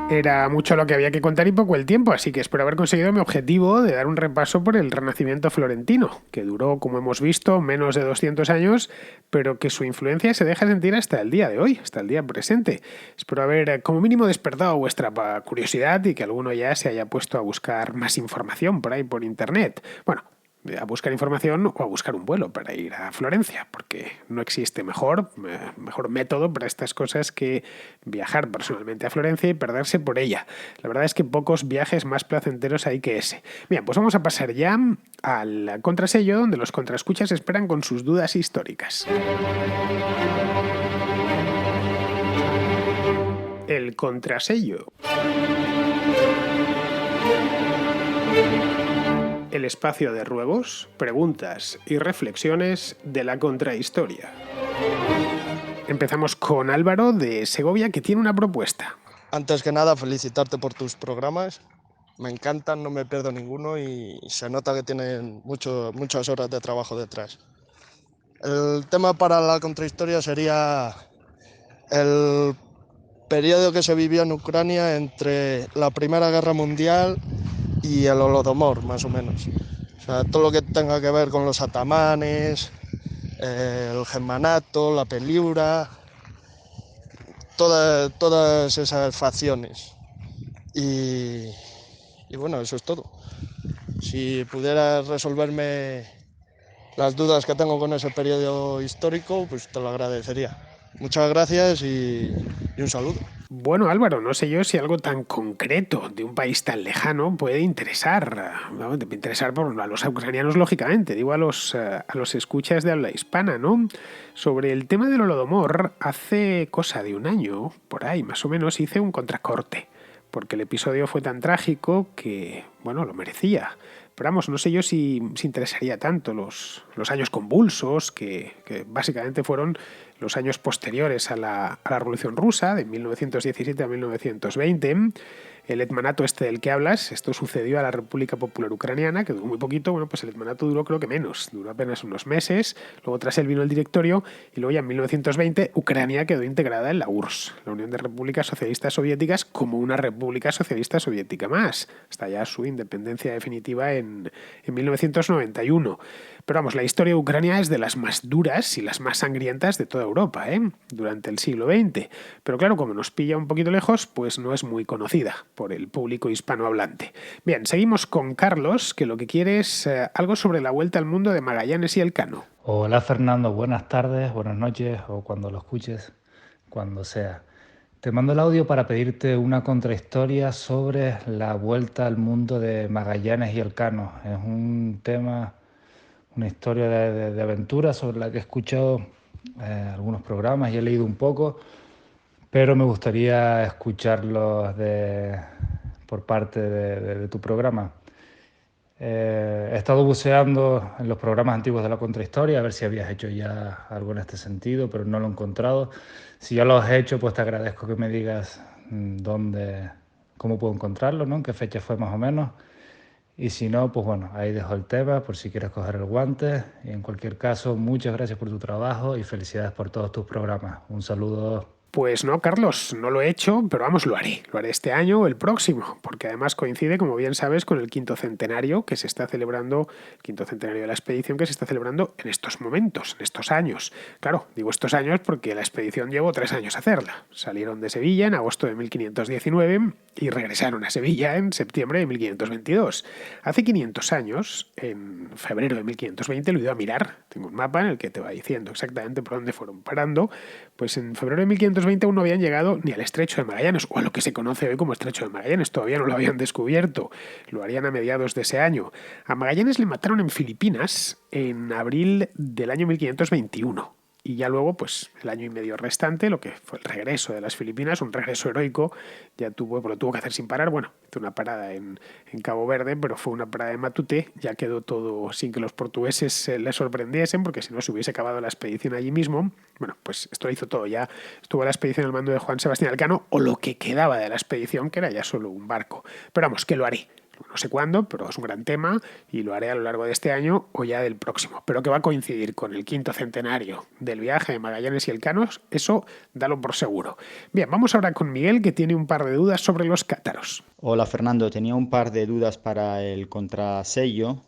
Era mucho lo que había que contar y poco el tiempo, así que espero haber conseguido mi objetivo de dar un repaso por el Renacimiento florentino, que duró, como hemos visto, menos de 200 años, pero que su influencia se deja sentir hasta el día de hoy, hasta el día presente. Espero haber, como mínimo, despertado vuestra curiosidad y que alguno ya se haya puesto a buscar más información por ahí por internet. Bueno, a buscar información o a buscar un vuelo para ir a Florencia, porque no existe mejor método para estas cosas que viajar personalmente a Florencia y perderse por ella. La verdad es que pocos viajes más placenteros hay que ese. Bien, pues vamos a pasar ya al contrasello, donde los contraescuchas esperan con sus dudas históricas. El contrasello. El espacio de ruegos, preguntas y reflexiones de la contrahistoria. Empezamos con Álvaro de Segovia, que tiene una propuesta. Antes que nada, felicitarte por tus programas. Me encantan, no me pierdo ninguno y se nota que tienen muchas horas de trabajo detrás. El tema para la contrahistoria sería el periodo que se vivió en Ucrania entre la Primera Guerra Mundial y el Holodomor, más o menos. O sea, todo lo que tenga que ver con los atamanes, el germanato, la peliura, todas esas facciones. Y bueno, eso es todo. Si pudieras resolverme las dudas que tengo con ese periodo histórico, pues te lo agradecería. Muchas gracias y un saludo. Bueno, Álvaro, no sé yo si algo tan concreto de un país tan lejano puede interesar, ¿no? Interesar a los ucranianos, lógicamente, digo a los escuchas de habla hispana, ¿no? Sobre el tema del Holodomor, hace cosa de un año, por ahí más o menos, hice un contracorte, porque el episodio fue tan trágico que, bueno, lo merecía. Pero vamos, no sé yo si interesaría tanto los años convulsos, que básicamente fueron los años posteriores a la Revolución Rusa, de 1917 a 1920, el hetmanato este del que hablas, esto sucedió a la República Popular Ucraniana, que duró muy poquito. Bueno, pues el hetmanato duró creo que menos, duró apenas unos meses, luego tras él vino el directorio y luego ya en 1920 Ucrania quedó integrada en la URSS, la Unión de Repúblicas Socialistas Soviéticas, como una república socialista soviética más, hasta ya su independencia definitiva en 1991. Pero vamos, la historia de Ucrania es de las más duras y las más sangrientas de toda Europa, durante el siglo XX. Pero claro, como nos pilla un poquito lejos, pues no es muy conocida por el público hispanohablante. Bien, seguimos con Carlos, que lo que quiere es algo sobre la vuelta al mundo de Magallanes y Elcano. Hola Fernando, buenas tardes, buenas noches o cuando lo escuches, cuando sea. Te mando el audio para pedirte una contrahistoria sobre la vuelta al mundo de Magallanes y Elcano. Es un tema, una historia de aventura sobre la que he escuchado algunos programas y he leído un poco, pero me gustaría escucharlos por parte de tu programa. He estado buceando en los programas antiguos de la contrahistoria a ver si habías hecho ya algo en este sentido, pero no lo he encontrado. Si ya lo has hecho, pues te agradezco que me digas cómo puedo encontrarlo, ¿no? En qué fecha fue más o menos. Y si no, pues bueno, ahí dejo el tema por si quieres coger el guante. Y en cualquier caso, muchas gracias por tu trabajo y felicidades por todos tus programas. Un saludo. Pues no, Carlos, no lo he hecho, pero vamos, lo haré. Lo haré este año o el próximo, porque además coincide, como bien sabes, con el quinto centenario que se está celebrando, el quinto centenario de la expedición que se está celebrando en estos momentos, en estos años. Claro, digo estos años porque la expedición llevó 3 años a hacerla. Salieron de Sevilla en agosto de 1519 y regresaron a Sevilla en septiembre de 1522. Hace 500 años, en febrero de 1520, lo he ido a mirar. Tengo un mapa en el que te va diciendo exactamente por dónde fueron parando. Pues en febrero de 1520 aún no habían llegado ni al Estrecho de Magallanes, o a lo que se conoce hoy como Estrecho de Magallanes. Todavía no lo habían descubierto. Lo harían a mediados de ese año. A Magallanes le mataron en Filipinas en abril del año 1521. Y ya luego, pues el año y medio restante, lo que fue el regreso de las Filipinas, un regreso heroico, lo tuvo que hacer sin parar. Bueno, hizo una parada en Cabo Verde, pero fue una parada de Matute. Ya quedó todo sin que los portugueses les sorprendiesen, porque si no se hubiese acabado la expedición allí mismo. Bueno, pues esto lo hizo todo. Ya estuvo la expedición al mando de Juan Sebastián Elcano, o lo que quedaba de la expedición, que era ya solo un barco. Pero vamos, que lo haré. No sé cuándo, pero es un gran tema y lo haré a lo largo de este año o ya del próximo. Pero que va a coincidir con el quinto centenario del viaje de Magallanes y Elcanos, eso dalo por seguro. Bien, vamos ahora con Miguel, que tiene un par de dudas sobre los cátaros. Hola Fernando, tenía un par de dudas para el contrasello,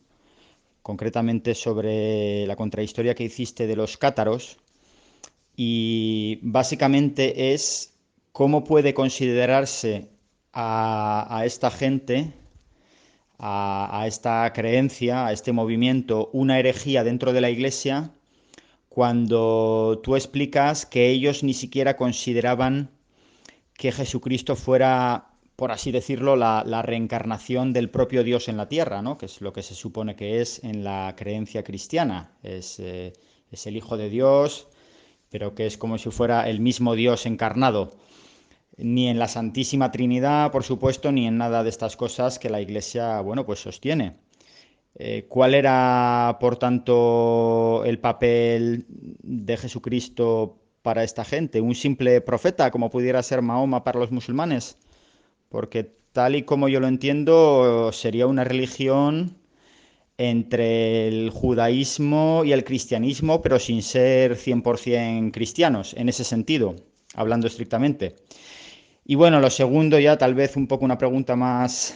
concretamente sobre la contrahistoria que hiciste de los cátaros y básicamente es cómo puede considerarse a esta gente, a esta creencia, a este movimiento, una herejía dentro de la Iglesia cuando tú explicas que ellos ni siquiera consideraban que Jesucristo fuera, por así decirlo, la reencarnación del propio Dios en la tierra, ¿no? Que es lo que se supone que es en la creencia cristiana. Es el Hijo de Dios, pero que es como si fuera el mismo Dios encarnado. Ni en la Santísima Trinidad, por supuesto, ni en nada de estas cosas que la Iglesia, bueno, pues sostiene. ¿Cuál era, por tanto, el papel de Jesucristo para esta gente? ¿Un simple profeta, como pudiera ser Mahoma para los musulmanes? Porque tal y como yo lo entiendo, sería una religión entre el judaísmo y el cristianismo, pero sin ser 100% cristianos, en ese sentido, hablando estrictamente. Y bueno, lo segundo ya, tal vez un poco una pregunta más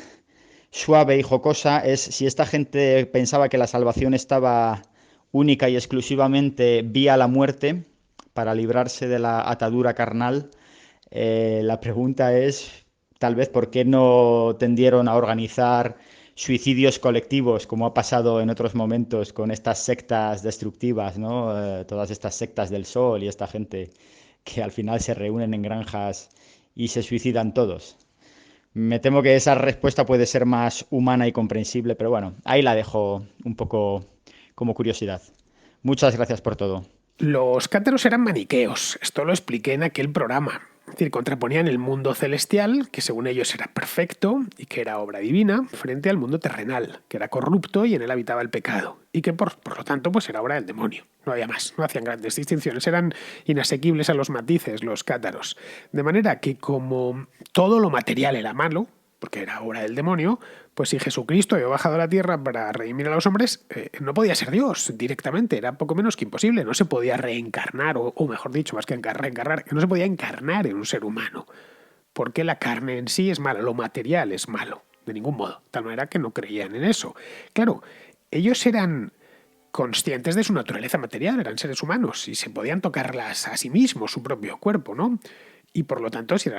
suave y jocosa, es si esta gente pensaba que la salvación estaba única y exclusivamente vía la muerte para librarse de la atadura carnal. La pregunta es, tal vez, ¿por qué no tendieron a organizar suicidios colectivos, como ha pasado en otros momentos con estas sectas destructivas, ¿no? Todas estas sectas del sol y esta gente que al final se reúnen en granjas y se suicidan todos. Me temo que esa respuesta puede ser más humana y comprensible, pero bueno, ahí la dejo un poco como curiosidad. Muchas gracias por todo. Los cátaros eran maniqueos, esto lo expliqué en aquel programa. Es decir, contraponían el mundo celestial, que según ellos era perfecto y que era obra divina, frente al mundo terrenal, que era corrupto y en él habitaba el pecado, y que por lo tanto pues era obra del demonio. No había más, no hacían grandes distinciones, eran inasequibles a los matices los cátaros. De manera que como todo lo material era malo, porque era obra del demonio, pues si Jesucristo había bajado a la tierra para redimir a los hombres, no podía ser Dios directamente, era poco menos que imposible, no se podía reencarnar, o mejor dicho, más que reencarnar, que no se podía encarnar en un ser humano, porque la carne en sí es mala, lo material es malo, de ningún modo, de tal manera que no creían en eso. Claro, ellos eran conscientes de su naturaleza material, eran seres humanos y se podían tocarlas a sí mismos, su propio cuerpo, ¿no? Y por lo tanto, si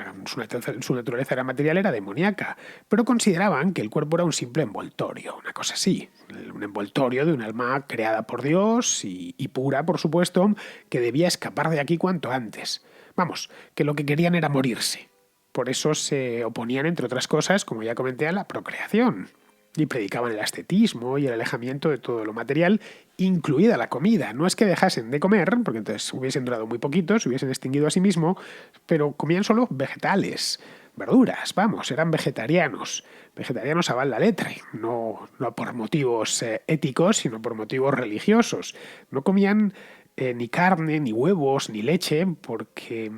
su naturaleza era material, era demoníaca. Pero consideraban que el cuerpo era un simple envoltorio, una cosa así. Un envoltorio de un alma creada por Dios y pura, por supuesto, que debía escapar de aquí cuanto antes. Vamos, que lo que querían era morirse. Por eso se oponían, entre otras cosas, como ya comenté, a la procreación. Y predicaban el ascetismo y el alejamiento de todo lo material, incluida la comida. No es que dejasen de comer, porque entonces hubiesen durado muy poquito, se hubiesen extinguido a sí mismo, pero comían solo vegetales. verduras, vamos, eran vegetarianos. Vegetarianos a la letra, no por motivos éticos, sino por motivos religiosos. No comían ni carne, ni huevos, ni leche, porque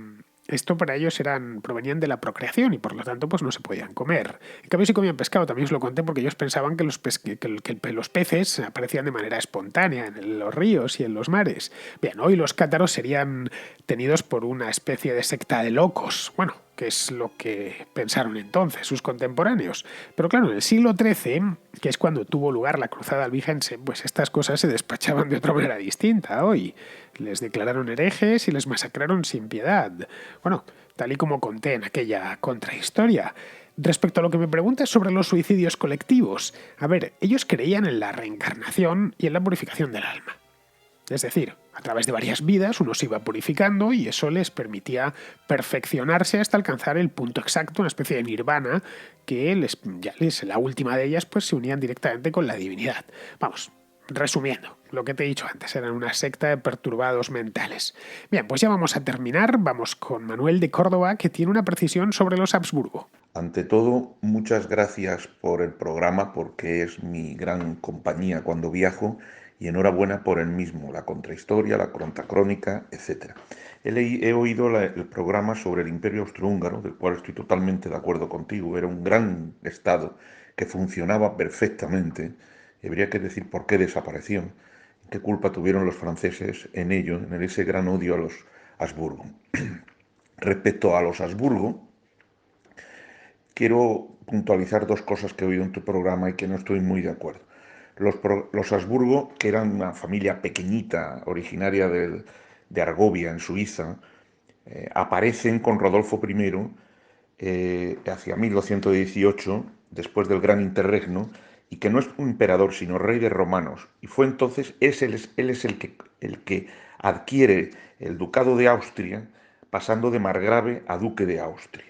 esto para ellos provenían de la procreación y por lo tanto pues no se podían comer. En cambio, si comían pescado, también os lo conté, porque ellos pensaban que los peces aparecían de manera espontánea en los ríos y en los mares. Bien, hoy los cátaros serían tenidos por una especie de secta de locos. Bueno, que es lo que pensaron entonces sus contemporáneos. Pero claro, en el siglo XIII, que es cuando tuvo lugar la cruzada albigense, pues estas cosas se despachaban de otra manera distinta. Hoy les declararon herejes y les masacraron sin piedad. Bueno, tal y como conté en aquella contrahistoria. Respecto a lo que me preguntas sobre los suicidios colectivos, a ver, ellos creían en la reencarnación y en la purificación del alma. Es decir, a través de varias vidas uno se iba purificando y eso les permitía perfeccionarse hasta alcanzar el punto exacto, una especie de nirvana, que la última de ellas, pues se unían directamente con la divinidad. Vamos, resumiendo, lo que te he dicho antes, eran una secta de perturbados mentales. Bien, pues ya vamos a terminar, vamos con Manuel de Córdoba, que tiene una precisión sobre los Habsburgo. Ante todo, muchas gracias por el programa, porque es mi gran compañía cuando viajo, y enhorabuena por el mismo, la contrahistoria, la crónica, etc. He oído el programa sobre el Imperio Austrohúngaro, del cual estoy totalmente de acuerdo contigo. Era un gran estado que funcionaba perfectamente, y habría que decir por qué desapareció, qué culpa tuvieron los franceses en ello, en ese gran odio a los Habsburgo. Respecto a los Habsburgo, quiero puntualizar dos cosas que he oído en tu programa y que no estoy muy de acuerdo. Los Habsburgo, que eran una familia pequeñita, originaria de Argovia, en Suiza, aparecen con Rodolfo I hacia 1218, después del Gran Interregno, y que no es un emperador, sino rey de romanos. Y fue entonces, él es el que adquiere el ducado de Austria, pasando de margrave a duque de Austria.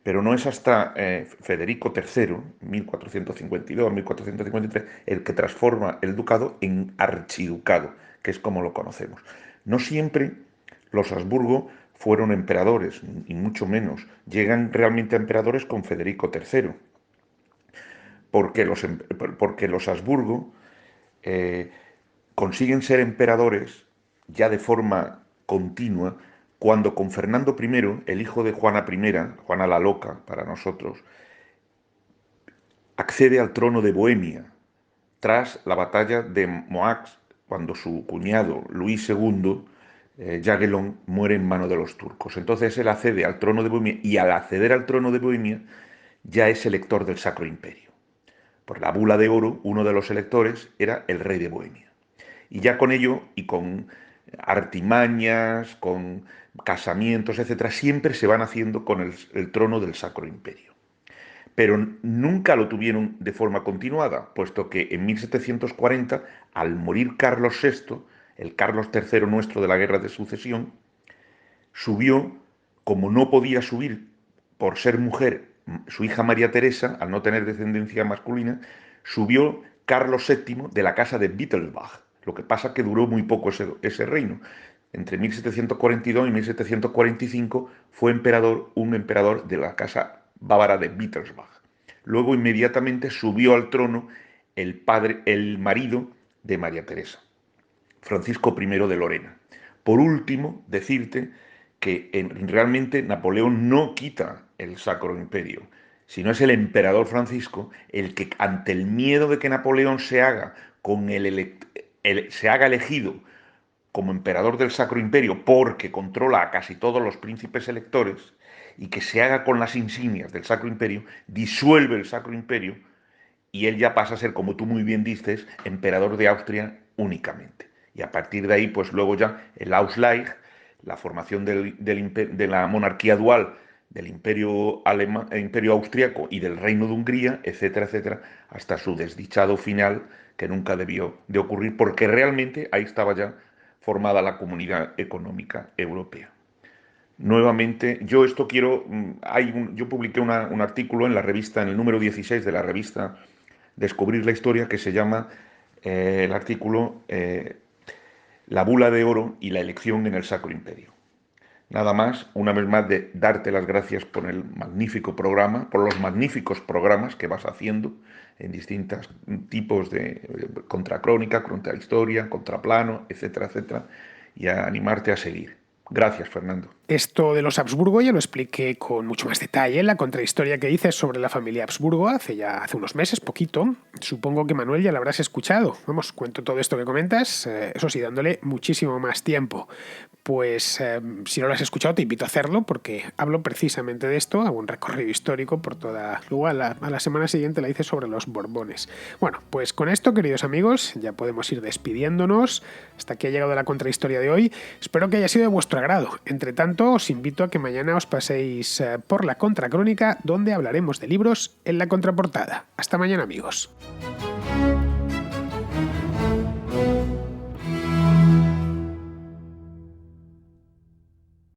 Pero no es hasta Federico III, 1452-1453, el que transforma el ducado en archiducado, que es como lo conocemos. No siempre los Habsburgo fueron emperadores, y mucho menos. Llegan realmente a emperadores con Federico III, porque los Habsburgo consiguen ser emperadores ya de forma continua cuando con Fernando I, el hijo de Juana I, Juana la Loca para nosotros, accede al trono de Bohemia tras la batalla de Mohacs, cuando su cuñado Luis II, Jagellon, muere en mano de los turcos. Entonces él accede al trono de Bohemia, y al acceder al trono de Bohemia ya es elector del Sacro Imperio. Por la bula de oro, uno de los electores era el rey de Bohemia. Y ya con ello, y con artimañas, con casamientos, etcétera, siempre se van haciendo con el trono del Sacro Imperio. Pero nunca lo tuvieron de forma continuada, puesto que en 1740, al morir Carlos VI, el Carlos III nuestro de la Guerra de Sucesión, subió, como no podía subir por ser mujer, su hija María Teresa, al no tener descendencia masculina, subió Carlos VII de la casa de Wittelsbach. Lo que pasa que duró muy poco ese reino. Entre 1742 y 1745 fue un emperador de la casa bávara de Wittelsbach. Luego inmediatamente subió al trono el marido de María Teresa, Francisco I de Lorena. Por último, decirte que realmente Napoleón no quita el Sacro Imperio, sino es el emperador Francisco el que, ante el miedo de que Napoleón se haga elegido como emperador del Sacro Imperio, porque controla a casi todos los príncipes electores, y que se haga con las insignias del Sacro Imperio, disuelve el Sacro Imperio, y él ya pasa a ser, como tú muy bien dices, emperador de Austria únicamente. Y a partir de ahí, pues luego ya el Ausgleich, la formación de la monarquía dual del imperio austriaco y del reino de Hungría, etcétera, etcétera, hasta su desdichado final, que nunca debió de ocurrir, porque realmente ahí estaba ya formada la Comunidad Económica Europea. Nuevamente, yo publiqué un artículo en la revista, en el número 16 de la revista Descubrir la Historia, que se llama el artículo La bula de oro y la elección en el Sacro Imperio. Nada más, una vez más, de darte las gracias por el magnífico programa, por los magníficos programas que vas haciendo en distintos tipos de contracrónica, contrahistoria, contraplano, etcétera, etcétera, y a animarte a seguir. Gracias, Fernando. Esto de los Habsburgo ya lo expliqué con mucho más detalle en la contrahistoria que hice sobre la familia Habsburgo hace unos meses, poquito. Supongo que, Manuel, ya lo habrás escuchado. Vamos, cuento todo esto que comentas, eso sí, dándole muchísimo más tiempo. Pues si no lo has escuchado, te invito a hacerlo porque hablo precisamente de esto, hago un recorrido histórico por toda... Luego a la semana siguiente la hice sobre los Borbones. Bueno, pues con esto, queridos amigos, ya podemos ir despidiéndonos. Hasta aquí ha llegado la contrahistoria de hoy. Espero que haya sido de vuestro agrado. Entre tanto, os invito a que mañana os paséis por la Contracrónica, donde hablaremos de libros en la contraportada. Hasta mañana, amigos.